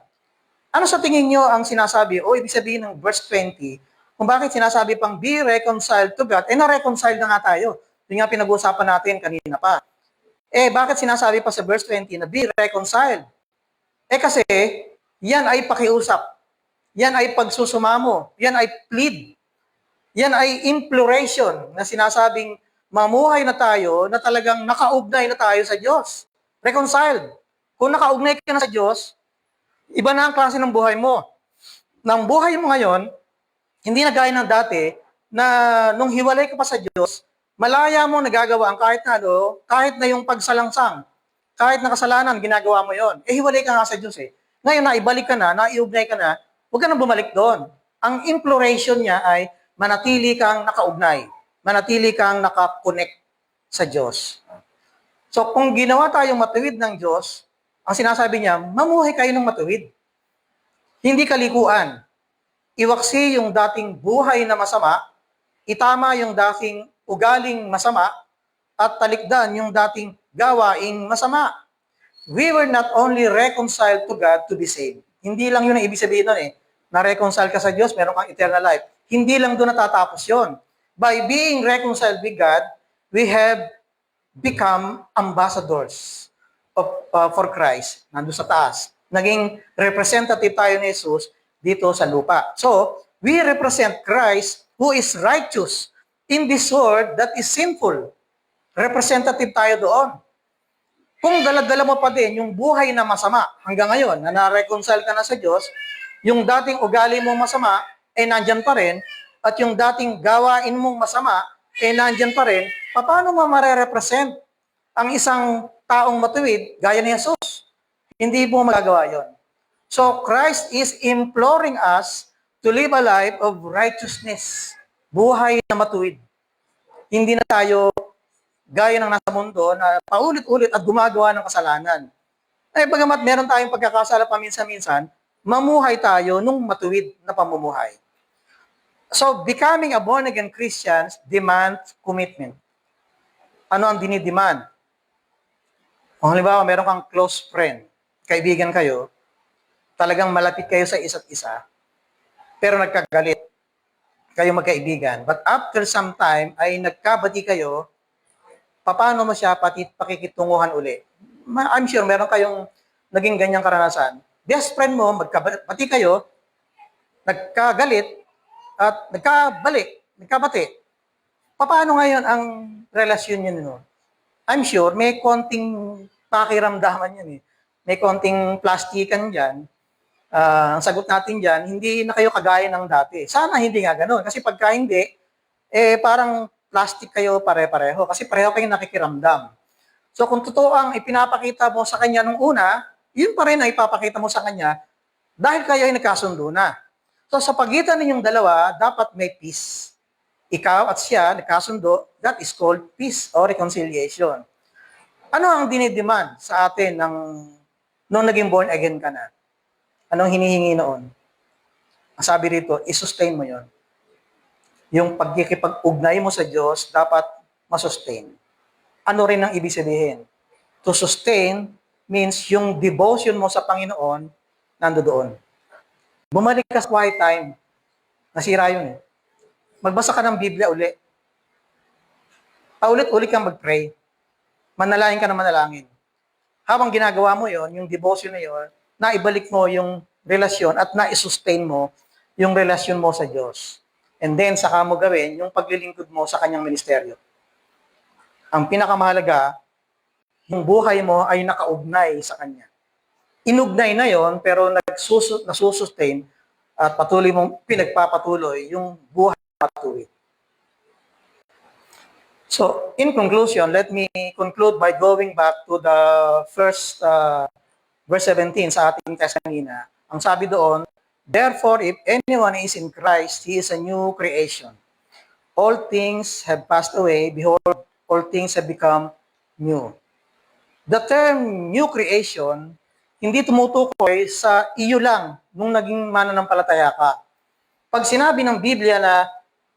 Ano sa tingin nyo ang sinasabi o ibig sabihin ng verse 20 kung bakit sinasabi pang be reconciled to God? Na-reconciled na nga tayo. Yung nga pinag-uusapan natin kanina pa. Bakit sinasabi pa sa verse 20 na be reconciled? Kasi yan ay pakiusap. Yan ay pagsusumamo. Yan ay plead. Yan ay imploration na sinasabing mamuhay na tayo na talagang nakaugnay na tayo sa Diyos. Reconciled. Kung nakaugnay ka na sa Diyos, iba na ang klase ng buhay mo. Nang buhay mo ngayon, hindi na gaya ng dati na nung hiwalay ka pa sa Diyos, malaya mo nagagawa ang kahit na yung pagsalangsang, kahit na kasalanan, ginagawa mo yon. Hiwalay ka nga sa Diyos eh. Ngayon, naibalik ka na, naiugnay ka na, huwag ka na bumalik doon. Ang imploration niya ay manatili kang nakaugnay, manatili kang nakakonect sa Diyos. So kung ginawa tayong matuwid ng Diyos, ang sinasabi niya, mamuhay kayo ng matuwid. Hindi kalikuan. Iwaksi yung dating buhay na masama, itama yung dating ugaling masama, at talikdan yung dating gawaing masama. We were not only reconciled to God to be saved. Hindi lang yun ang ibig sabihin nun na-reconcile ka sa Diyos, meron kang eternal life. Hindi lang doon natatapos yon. By being reconciled with God, we have become ambassadors for Christ, nandun sa taas. Naging representative tayo ni Jesus dito sa lupa. So, we represent Christ who is righteous in this world that is sinful. Representative tayo doon. Kung dala-dala mo pa din yung buhay na masama hanggang ngayon, na na-reconcile ka na sa Diyos, yung dating ugali mo masama, nandyan pa rin, at yung dating gawain mong masama, nandyan pa rin, paano mo mare-represent ang isang taong matuwid gaya ni Jesus? Hindi mo magagawa yon. So, Christ is imploring us to live a life of righteousness. Buhay na matuwid. Hindi na tayo gaya ng nasa mundo na paulit-ulit at gumagawa ng kasalanan. Bagamat meron tayong pagkakasala paminsan-minsan, mamuhay tayo nung matuwid na pamumuhay. So, becoming a born-again Christian demands commitment. Ano ang dinidemand? Kung halimbawa, meron kang close friend, kaibigan kayo, talagang malapit kayo sa isa't isa, pero nagkagalit kayo magkaibigan. But after some time, ay nagkabati kayo, paano mo siya pakikitunguhan uli? I'm sure meron kayong naging ganyang karanasan. Best friend mo, magkabati kayo, nagkagalit, at nagkabati. Paano ngayon ang relasyon niyo? I'm sure may konting pakiramdaman yan eh. May konting plastikan dyan. Ang sagot natin dyan, hindi na kayo kagaya ng dati. Sana hindi nga ganun. Kasi pagka hindi, parang plastic kayo pare-pareho kasi pareho kayong nakikiramdam. So kung totoo ang ipinapakita mo sa kanya nung una, yun pa rin ang ipapakita mo sa kanya dahil kayo ay nagkasundo na. So sa pagitan ninyong dalawa, dapat may peace. Ikaw at siya nagkasundo, that is called peace or reconciliation. Ano ang dinidemand sa atin nung naging born again ka na? Anong hinihingi noon? Ang sabi rito, i-sustain mo yon. Yung pagkikipag-ugnay mo sa Diyos, dapat masustain. Ano rin ang ibig sabihin? To sustain means yung devotion mo sa Panginoon, nandoon. Bumalik ka sa quiet time. Nasira yun eh. Magbasa ka ng Biblia uli. Paulit-ulit kang mag-pray. Manalangin ka na manalangin. Habang ginagawa mo yon, yung devotion na yon, naibalik mo yung relasyon at na-sustain mo yung relasyon mo sa Diyos. And then, saka mo gawin yung paglilingkod mo sa kanyang ministeryo. Ang pinakamahalaga, yung buhay mo ay nakaugnay sa kanya. Inugnay na yon, pero nasusustain at patuloy mong pinagpapatuloy yung buhay na patuloy. So, in conclusion, let me conclude by going back to the first verse 17 sa ating text kanina. Ang sabi doon, therefore, if anyone is in Christ, he is a new creation. All things have passed away. Behold, all things have become new. The term new creation, hindi tumutukoy sa iyo lang nung naging mananampalataya ka. Pag sinabi ng Biblia na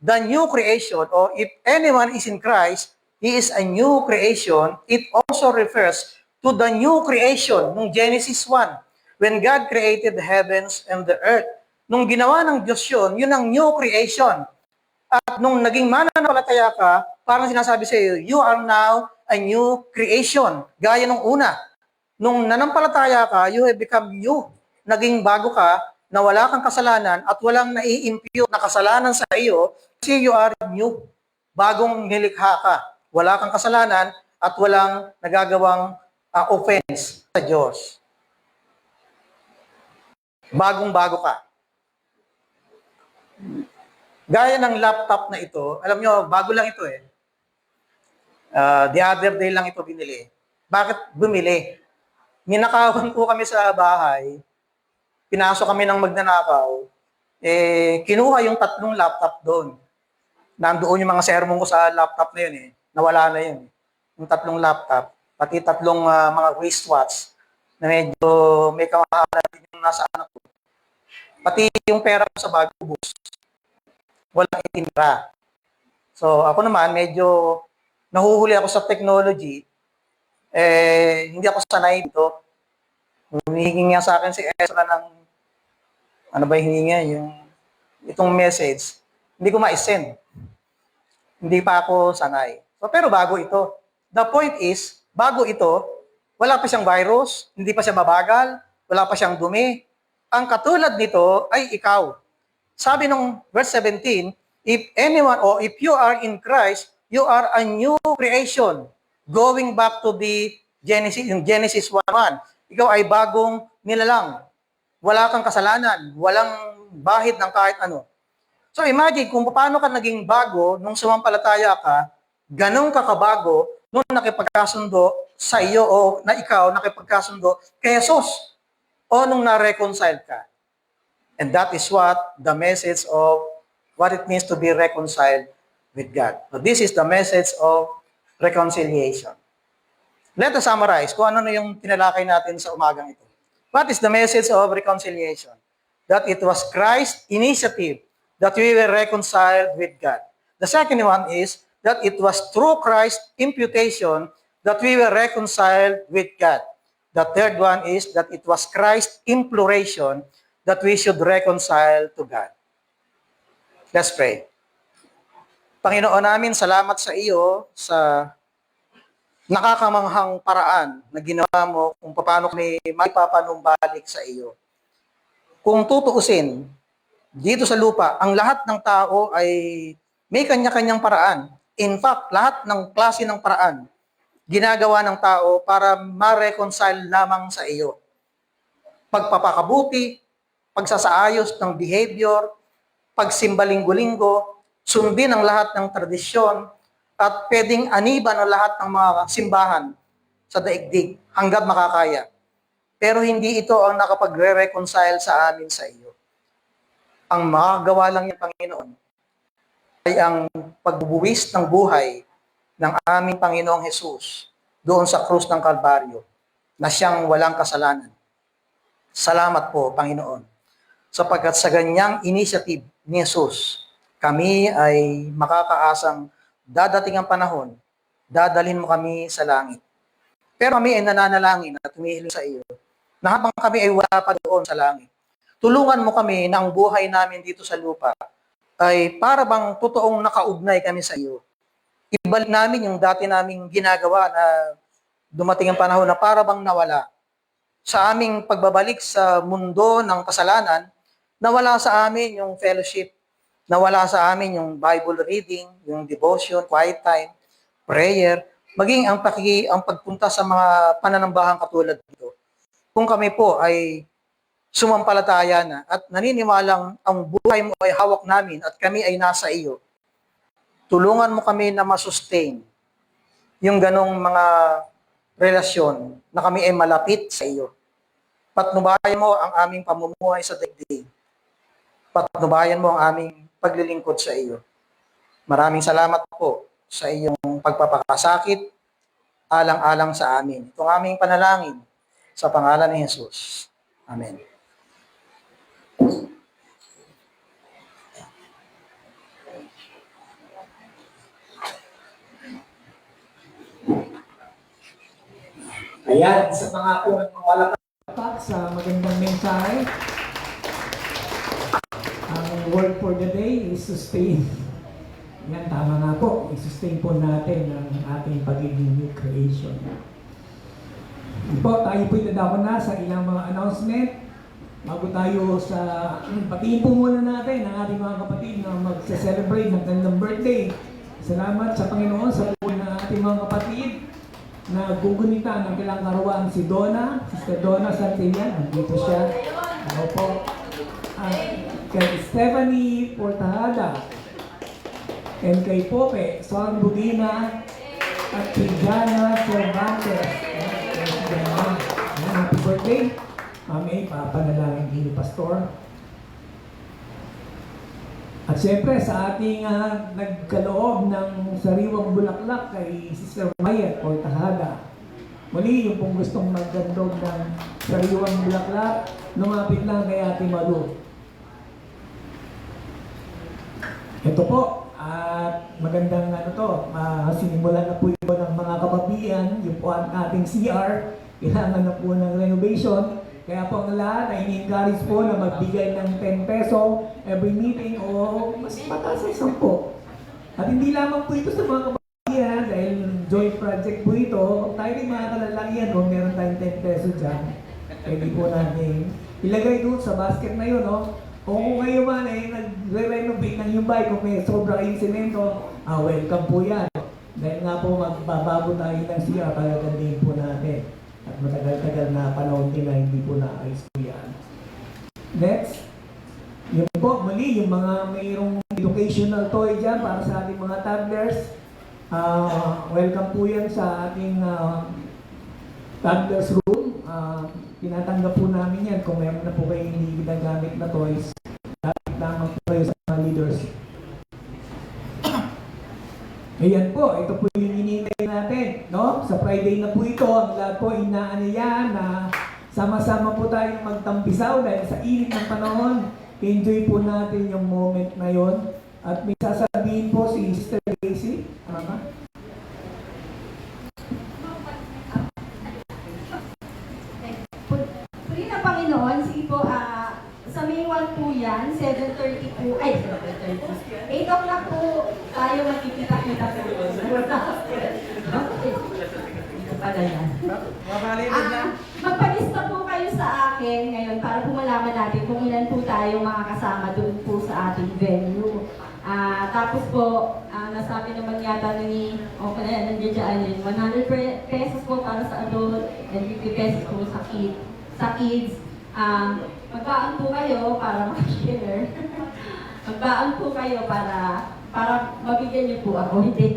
the new creation, or if anyone is in Christ, he is a new creation, it also refers to the new creation nung Genesis 1. When God created the heavens and the earth, nung ginawa ng Diyos yun ang new creation. At nung naging mananampalataya ka, parang sinasabi sa iyo, you are now a new creation. Gaya nung una. Nung nanampalataya ka, you have become new. Naging bago ka, na wala kang kasalanan at walang nai-impute na kasalanan sa iyo kasi you are new. Bagong nilikha ka. Wala kang kasalanan at walang nagagawang offense sa Diyos. Bagong-bago ka. Gaya ng laptop na ito, alam nyo, bago lang ito eh. The other day lang ito binili. Bakit bumili? Ninakawan po kami sa bahay, pinasok kami ng magnanakaw, kinuha yung 3 laptop doon. Nandoon yung mga sermon ko sa laptop na yun eh. Nawala na yun. Yung 3 laptop, pati 3 mga wristwatch na medyo may kamahalan din yung nasa anak ko. Pati yung pera ko sa bag ko, walang itinira. So ako naman, medyo nahuhuli ako sa technology. Hindi ako sanay dito. Humihingi nga sa akin si Ezra ng ano ba yung hiningi? Itong message, hindi ko ma-send. Hindi pa ako sanay. So, pero bago ito. The point is, bago ito, wala pa siyang virus, hindi pa siya mabagal, wala pa siyang dumi. Ang katulad nito ay ikaw. Sabi nung verse 17, if anyone or if you are in Christ, you are a new creation. Going back to the Genesis 1:1. Ikaw ay bagong nilalang. Wala kang kasalanan, walang bahid ng kahit ano. So imagine kung paano ka naging bago nung sumampalataya ka, ganun ka kabago nung nakipagkasundo sa iyo o na ikaw nakipagkasundo kay Jesus o nung na-reconcile ka. And that is what the message of what it means to be reconciled with God. So this is the message of reconciliation. Let us summarize kung ano na yung tinalakay natin sa umagang ito. What is the message of reconciliation? That it was Christ's initiative that we were reconciled with God. The second one is that it was through Christ's imputation that we were reconciled with God. The third one is that it was Christ's imploration that we should reconcile to God. Let's pray. Panginoon namin, salamat sa iyo sa nakakamanghang paraan na ginawa mo kung paano kami maipapanumbalik sa iyo. Kung tutuusin, dito sa lupa, ang lahat ng tao ay may kanya-kanyang paraan. In fact, lahat ng klase ng paraan ginagawa ng tao para ma-reconcile lamang sa iyo. Pagpapakabuti, pagsasaayos ng behavior, pagsimba linggo-linggo, sundin ang lahat ng tradisyon, at pwedeng aniban ang lahat ng mga simbahan sa daigdig hanggat makakaya. Pero hindi ito ang nakapagre-reconcile sa amin sa iyo. Ang makagawa lang ng Panginoon ay ang pagbubuwis ng buhay ng aming Panginoong Hesus doon sa krus ng Kalbaryo na siyang walang kasalanan. Salamat po, Panginoon, sapagkat sa ganyang initiative ni Jesus, kami ay makakaasang dadating ang panahon, dadalhin mo kami sa langit. Pero kami ay nananalangin at humihiling sa iyo na habang kami ay wala pa doon sa langit, tulungan mo kami na ang buhay namin dito sa lupa ay para bang totoong nakaugnay kami sa iyo. Ibalik namin yung dati naming ginagawa na dumating ang panahon na para bang nawala. Sa aming pagbabalik sa mundo ng kasalanan, nawala sa amin yung fellowship, nawala sa amin yung Bible reading, yung devotion, quiet time, prayer, maging ang pagpunta sa mga pananambahang katulad dito. Kung kami po ay sumampalataya na at naniniwalang ang buhay mo ay hawak namin at kami ay nasa iyo, tulungan mo kami na masustain yung ganong mga relasyon na kami ay malapit sa iyo. Patnubayan mo ang aming pamumuhay sa daigdig. Patnubayan mo ang aming paglilingkod sa iyo. Maraming salamat po sa iyong pagpapakasakit alang-alang sa amin. Itong aming panalangin sa pangalan ni Jesus. Amen. Ayan, sa mga kung wala Sa magandang mensahe. Ang word for the day is sustain. Yan, tama nga po. I-sustain po natin ang ating pagiging new creation. Po, tayo po itadako na sa ilang mga announcement. Bago tayo sa... Patiin po muna natin ang ating mga kapatid na magse-celebrate ng kanilang birthday. Salamat sa Panginoon sa buhay ng ating mga kapatid na gugunita ng kailang karuan si Donna, Sister Donna Santillan, andito siya. Ako po. Kay Stephanie Portajada, and kay Pope, Son Budina, at kay Jana Cervantes. Happy birthday. Mami, papanalangin ni Pastor. At siyempre sa ating nagkaloob ng sariwang bulaklak kay Sister Maya Portajada. Muli yung pong gustong magdandog ng sariwang bulaklak, lumapit lang kay Ate Malu. Ito po, at magandang sinimulan na po ito ng mga kababian, yung po ang ating CR, kailangan na po ng renovation. Kaya po ang lahat ay ini-encourage po na magbigay ng 10 peso every meeting o mas mataas ay 10. At hindi lamang po ito sa mga kababaihan dahil joint project po ito. Tayo rin mga kalalakihan kung meron tayong 10 peso dyan. Pwede po natin ilagay doon sa basket na yun, no? O kung kayo man ay nagre-renovate ng yung bahay, kung may sobra kayong semento, welcome po yan. Dahil nga po magbabago tayo ng siya, pagagandihin po natin. At matagal-tagal na panahon din na hindi po naayos po yan. Next. Yung po, muli, yung mga mayroong educational toy dyan para sa ating mga toddlers. Welcome po yan sa ating toddlers room. Tinatanggap po namin yan kung meron na po kayo hindi ginagamit na toys. Dapat lamang po kayo sa mga leaders. Ayan po, ito po yung hinihintay natin, no? Sa Friday na po ito, ang lahat po inaanayan na sama-sama po tayong magtampisaw dahil sa init ng panahon, enjoy po natin yung moment na yon. At may sasabihin po si Sister Casey, tama? Puri na Panginoon, sige po, sa May 1 po yan, 7:30 po, 7:30. 8 o'clock po tayo magkikita-kita po. Ito pala yan. Magpalista po kayo sa akin ngayon para po malaman natin kung ilan po tayo makakasama doon po sa ating venue. Tapos po, nasabi naman yata ni, okay na yan, nandiyan dyan yun, 100 pesos po para sa adult and 50 pesos po sa kids. Magbaon po kayo para mag-share. Magbaon po kayo para mabigyan niyo po ako. Hindi.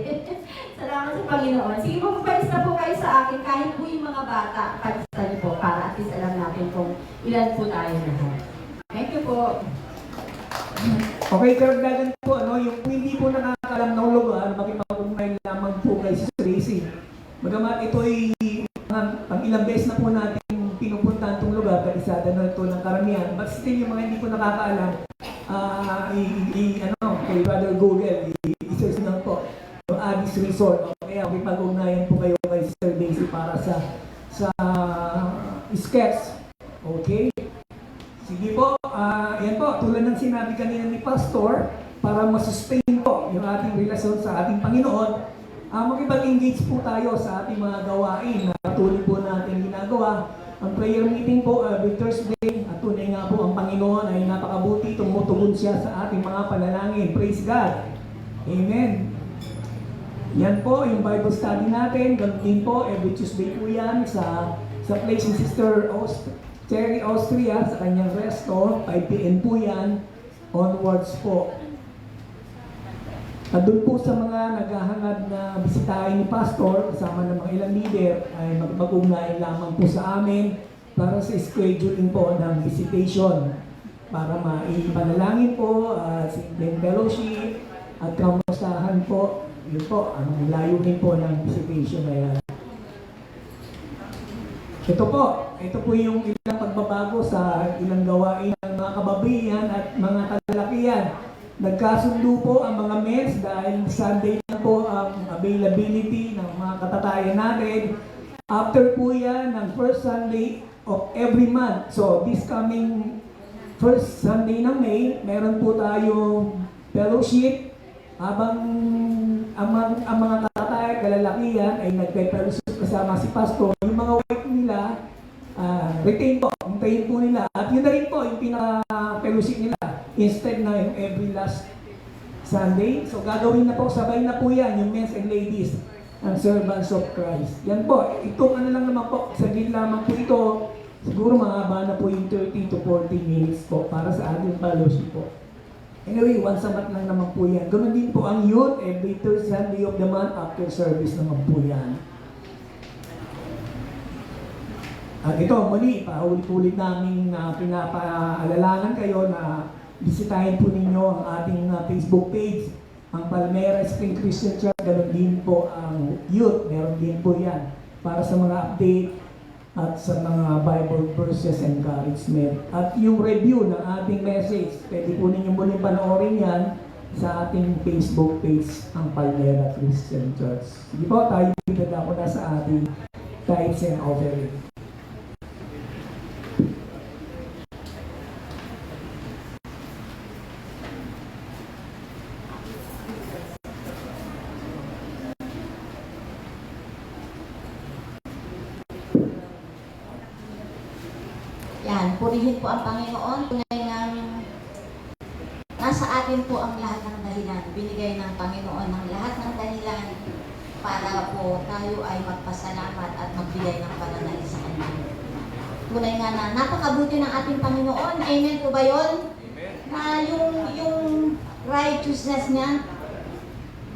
Salamat sa Panginoon. Sige po, magpalista po kayo sa akin. Kahit po yung mga bata, palista niyo po para at least alam natin kung ilan po tayo lahat. Thank you po. Okay, karagdagan po, yung hindi po nakakalam ng lugar, makipag-ugnayan lamang po kay Sister Tracy. Bagamat ito ay pang ilang beses na po natin pinupuntahan itong lugar, kaisada na ito ng karamihan. But still, yung mga hindi po nakakaalam, kay Brother Google, i-search lang po yung Addis Resort. Kaya makipag-ugnayan po kayo kay Sister Daisy para sa sketch. Okay? Sige po, yan po, tulad ng sinabi kanina ni Pastor, para masustain po yung ating relasyon sa ating Panginoon, makipag-engage po tayo sa ating mga gawain na patuloy po natin ginagawa. Ang prayer meeting po every Thursday, at tunay nga po ang Panginoon ay napakabuti, tumutugon siya sa ating mga panalangin. Praise God! Amen! Yan po yung Bible study natin. Ganun din po, every Tuesday po yan sa place ni Sister Cherry Austria sa kanyang resto. 5 p.m. po yan. Onwards po. At doon po sa mga naghahangad na bisitahin ni Pastor, kasama ng mga ilang leader, ay mag-ugnayan lamang po sa amin para sa scheduling po ng visitation. Para maipanalangin po, simpleng fellowship, at kamustahan po. Yun po, ang layunin po ng visitation na yan. Ito po yung ilang pagbabago sa ilang gawain ng mga kababaihan at mga kalalakihan. Nagkasundo po ang mga men dahil Sunday na po ang availability ng mga katatayan natin. After po yan, ng first Sunday of every month. So, this coming first Sunday ng May, meron po tayong fellowship. Habang ang mga katatayan, kalalakihan ay nagpe-fellowship kasama si Pastor. Yung mga wife nila, retain po, hintayin po nila. At yun na rin po yung pinaka-fellowship nila. Instead na yung every last Sunday. So gagawin na po, sabay na po yan, yung men's and ladies, ang servants of Christ. Yan po, itong lang naman po, saglit lamang po ito. Siguro mahaba na po yung 30 to 40 minutes po para sa ating fellowship po. Anyway, once a month lang naman po yan. Ganun din po ang youth, every third Sunday of the month after service naman po yan. At ito, muli, paulit-ulit namin pinapaalalanan kayo na bisitahin po ninyo ang ating Facebook page, ang Palmera Spring Christian Church. Ganun din po ang youth, meron din po yan para sa mga update at sa mga Bible verses encouragement. At yung review ng ating message, pwede po ninyo muling panoorin yan sa ating Facebook page, ang Palmera Christian Church. Sige po, tayo bibigyan ko na sa ating tithes and offering. Yan, purihin po ang Panginoon. Tunay ng nasa atin po ang lahat ng dahilan. Binigay ng Panginoon ang lahat ng dahilan para po tayo ay magpasalamat at magbigay ng pananalig sa Kanya. Tunay nga na napakabuti ng ating Panginoon. Amen po ba yun? Na yung righteousness niya,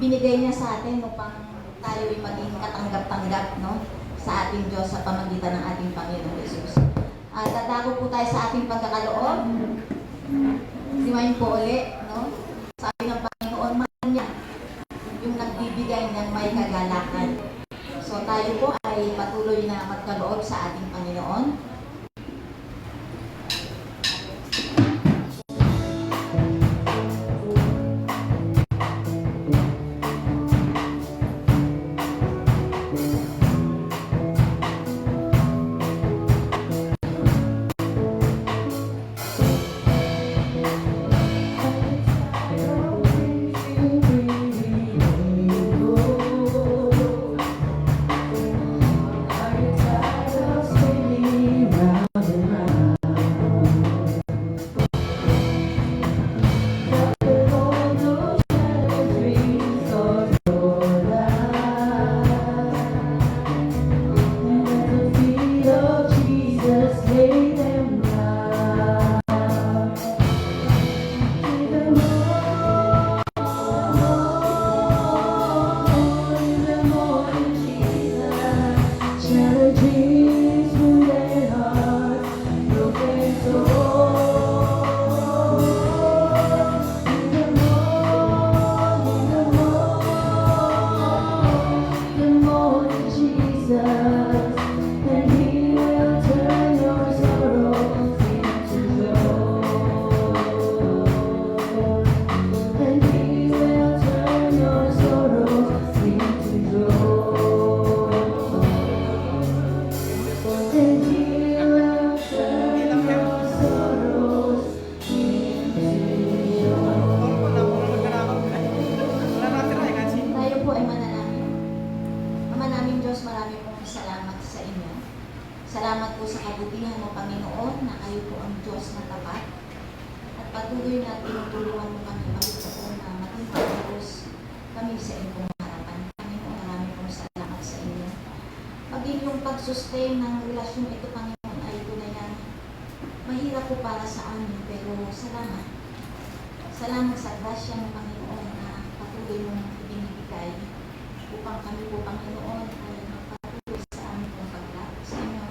binigay niya sa atin upang tayo ay maging katanggap-tanggap, no? Sa ating Diyos sa pamagitan ng ating Panginoon Jesus. At dadako po tayo sa ating pagkakaloob. Simayin po ulit, no? Sabi ng Panginoon, mahal niya yung nagbibigay ng may kagalakan. So tayo po ay patuloy na magkaloob sa ating Panginoon. Tayo po ay manalangin. Ama naming Diyos, marami pong salamat sa inyo. Salamat po sa kabutihan mo, Panginoon, na kayo po ang Diyos na tapat. At patuloy na tinutulungan mo kami magiging na maging pagkakos kami sa inyong harapan. Panginoon, marami pong salamat sa inyo. Maging yung pag-sustain ng relasyon ito, Panginoon, ay tunay na mahirap po para sa amin, pero salamat. Salamat sa grasya mo, Panginoon, na patuloy mong ibinibigay upang kami po, Panginoon, ay magpatuloy sa aming pong paglapit sa inyo,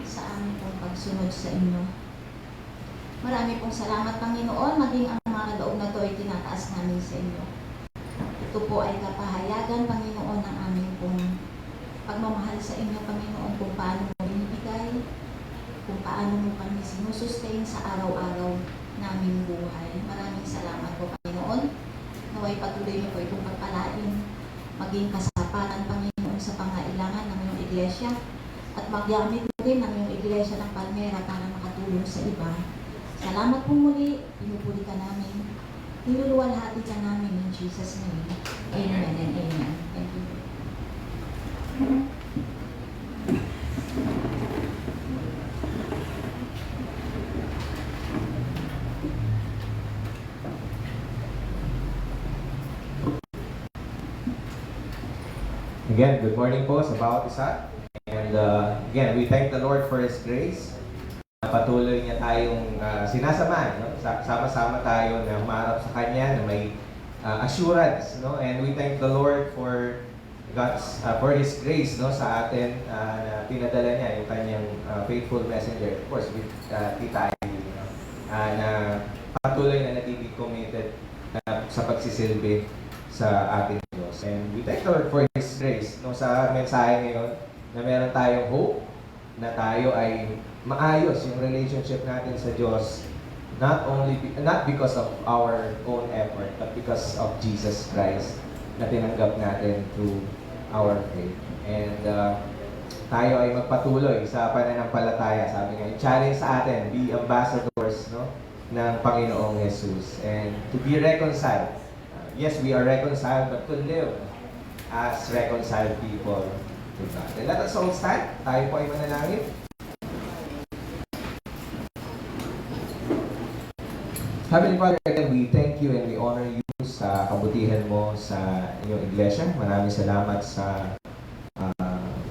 sa aming pong pagsunod sa inyo. Marami pong salamat, Panginoon, maging ang mga loob na ito ay tinataas namin sa inyo. Ito po ay kapahayagan, Panginoon, ng aming pong pagmamahal sa inyo, Panginoon, kung paano mo binibigay, kung paano mo kami sinusustain sa araw-araw naming buhay. Maraming salamat po, Panginoon. Naway patuloy niyo po itong pagpalain, maging kasapatan, Panginoon, sa pangailangan ng iyong iglesia at magamit mo rin ang iyong iglesia ng Palmera para makatulong sa iba. Salamat po muli, pinupuli ka namin, niluluwalhati ka namin in Jesus' name. Amen and amen. Thank you. Again, good morning po sa bawat isa. And again, we thank the Lord for His grace. Patuloy niya tayong sinasamahan, no? Sama-sama tayo na humarap sa Kanya na may assurance, no? And we thank the Lord for for His grace, no, sa atin na pinadala niya yung Kanyang faithful messenger, of course, with Tita Aileen, no? Na patuloy na natitig committed sa pagsisilbi sa ating Diyos. And we thank the Lord for His grace, no, sa mensahe ngayon na meron tayong hope na tayo ay maayos yung relationship natin sa Diyos, not because of our own effort, but because of Jesus Christ na tinanggap natin through our faith. And tayo ay magpatuloy sa pananampalataya. Sabi nga, yung challenge sa atin, be ambassadors, no, ng Panginoong Jesus. And to be reconciled. Yes, we are reconciled, but to live as reconciled people to God. And let us all stand. Tayo po ay manalangin. Heavenly Father, again, we thank you and we honor you sa kabutihan mo sa inyong iglesia. Maraming salamat sa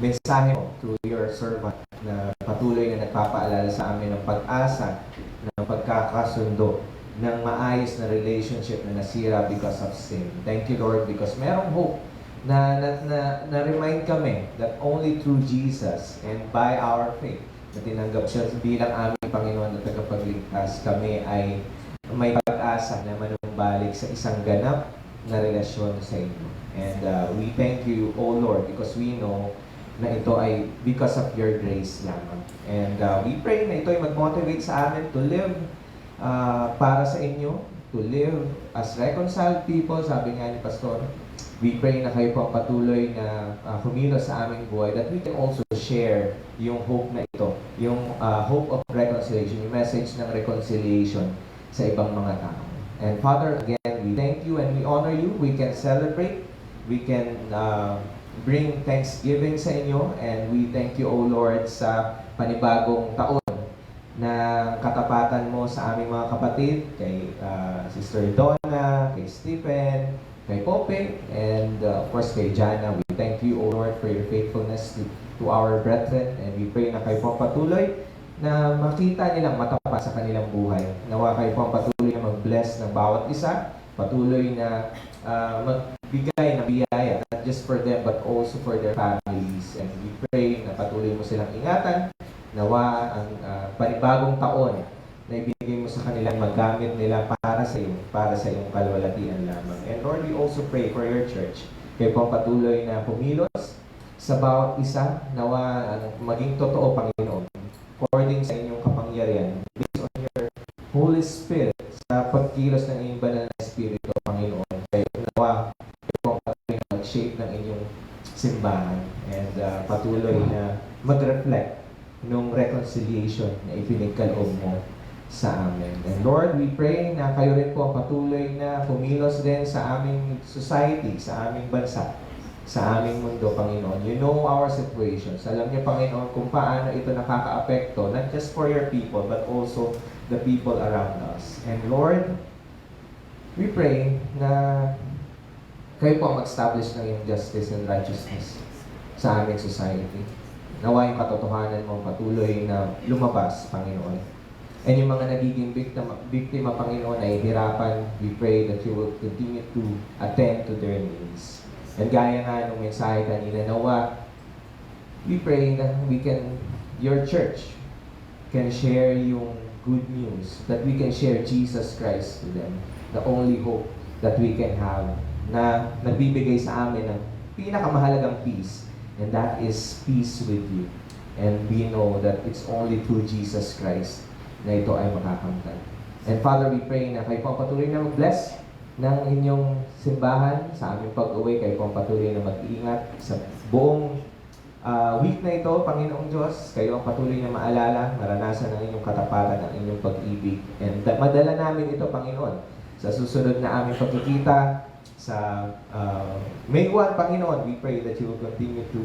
mensahe mo through your servant na patuloy na nagpapaalala sa amin ng pag-asa, ng pagkakasundo, ng maayos na relationship na nasira because of sin. Thank you, Lord, because merong hope na-remind kami that only through Jesus and by our faith na tinanggap siya bilang aming Panginoon at tagapagligtas, kami ay may pag-asa na manumbalik sa isang ganap na relasyon sa inyo. And we thank you, O Lord, because we know na ito ay because of your grace lamang. And we pray na ito ay mag-motivate sa amin to live para sa inyo, to live as reconciled people, sabi nga ni Pastor. We pray na kayo po patuloy na kumilos sa aming buhay, that we can also share yung hope na ito, yung hope of reconciliation, yung message ng reconciliation sa ibang mga tao. And Father, again, we thank you and we honor you. We can celebrate, we can bring thanksgiving sa inyo, and we thank you, O Lord, sa panibagong taon na katapatan mo sa aming mga kapatid, kay Sister Donna, kay Stephen, kay Pope, and of course kay Jana. We thank you, O Lord, for your faithfulness to our brethren, and we pray na kayo po patuloy na makita nilang matapat sa kanilang buhay. Nawa kayo po patuloy na mag-bless ng bawat isa, patuloy na magbigay ng biyaya, not just for them but also for their families. And we pray na patuloy mo silang ingatan, nawa ang panibagong taon na ibigay mo sa kanilang magamit nila para sa iyong kalwalatian lamang. And Lord, we also pray for your church. Kayo po patuloy na pumilos sa bawat isa, nawa maging totoo, Panginoon, according sa inyong kapangyarihan, based on your Holy Spirit, sa pagkilos ng inyong banal na Espiritu, Panginoon. Kayo nawa, kayo po patuloy na mag-shape ng inyong simbahan and patuloy na mag-reflect nung reconciliation na ipinagkaloob mo sa amin. And Lord, we pray na kayo rin po patuloy na kumilos din sa aming society, sa aming bansa, sa aming mundo, Panginoon. You know our situations. Alam niyo, Panginoon, kung paano ito nakaka-apekto, not just for your people, but also the people around us. And Lord, we pray na kayo po mag-establish ng iyong justice and righteousness sa aming society. Nawa yung katotohanan mo patuloy na lumabas, Panginoon. And yung mga nagiging biktima, Panginoon, ay hirapan, we pray that you will continue to attend to their needs. And gaya nga nung mensahe kanina, nawa, we pray that your church can share yung good news, that we can share Jesus Christ to them, the only hope that we can have, na nagbibigay sa amin ng pinakamahalagang peace, and that is peace with you. And we know that it's only through Jesus Christ na ito ay makakamtan. And Father, we pray na kayo pang patuloy na mag-bless ng inyong simbahan sa aming pag-uwi. Kayo pang patuloy na mag-iingat sa buong week na ito, Panginoong Diyos. Kayo ang patuloy na maalala, maranasan ang inyong katapatan, ang inyong pag-ibig. And madala namin ito, Panginoon, sa susunod na aming pagkikita sa May 1, Panginoon. We pray that you will continue to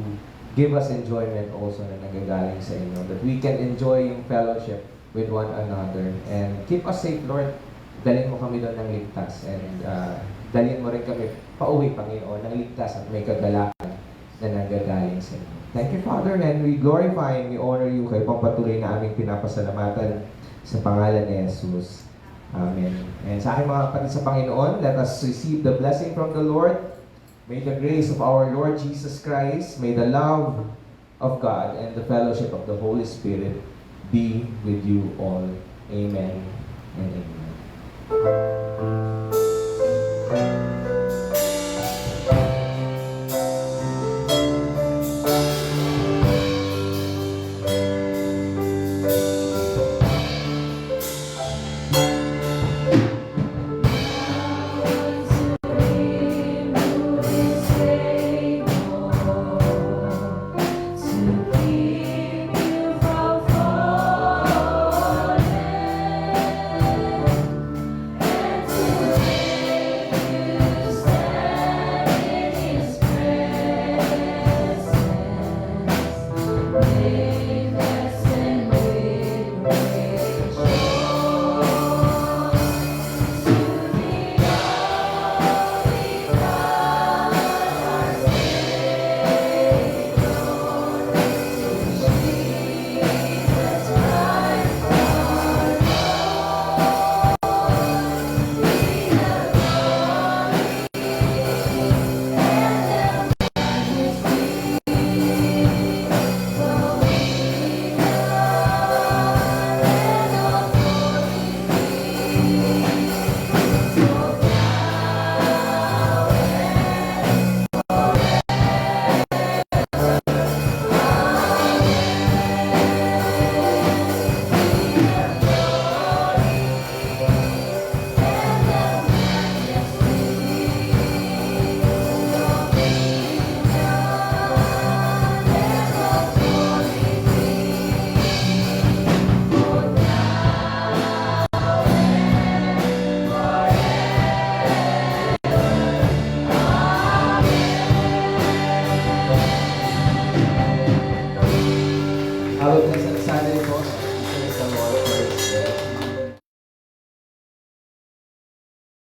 give us enjoyment also na nagagaling sa inyo, that we can enjoy yung fellowship with one another. And keep us safe, Lord. Dalhin mo kami doon ng ligtas. And dalhin mo rin kami pauwi, Panginoon, ng ligtas at may kagalakan na nagagaling sa inyo. Thank you, Father, and we glorify and we honor you. Kayo pang patuloy na aming pinapasalamatan sa pangalan ni Jesus. Amen. And sa aking mga kapatid sa Panginoon, let us receive the blessing from the Lord. May the grace of our Lord Jesus Christ, may the love of God and the fellowship of the Holy Spirit be with you all. Amen and amen.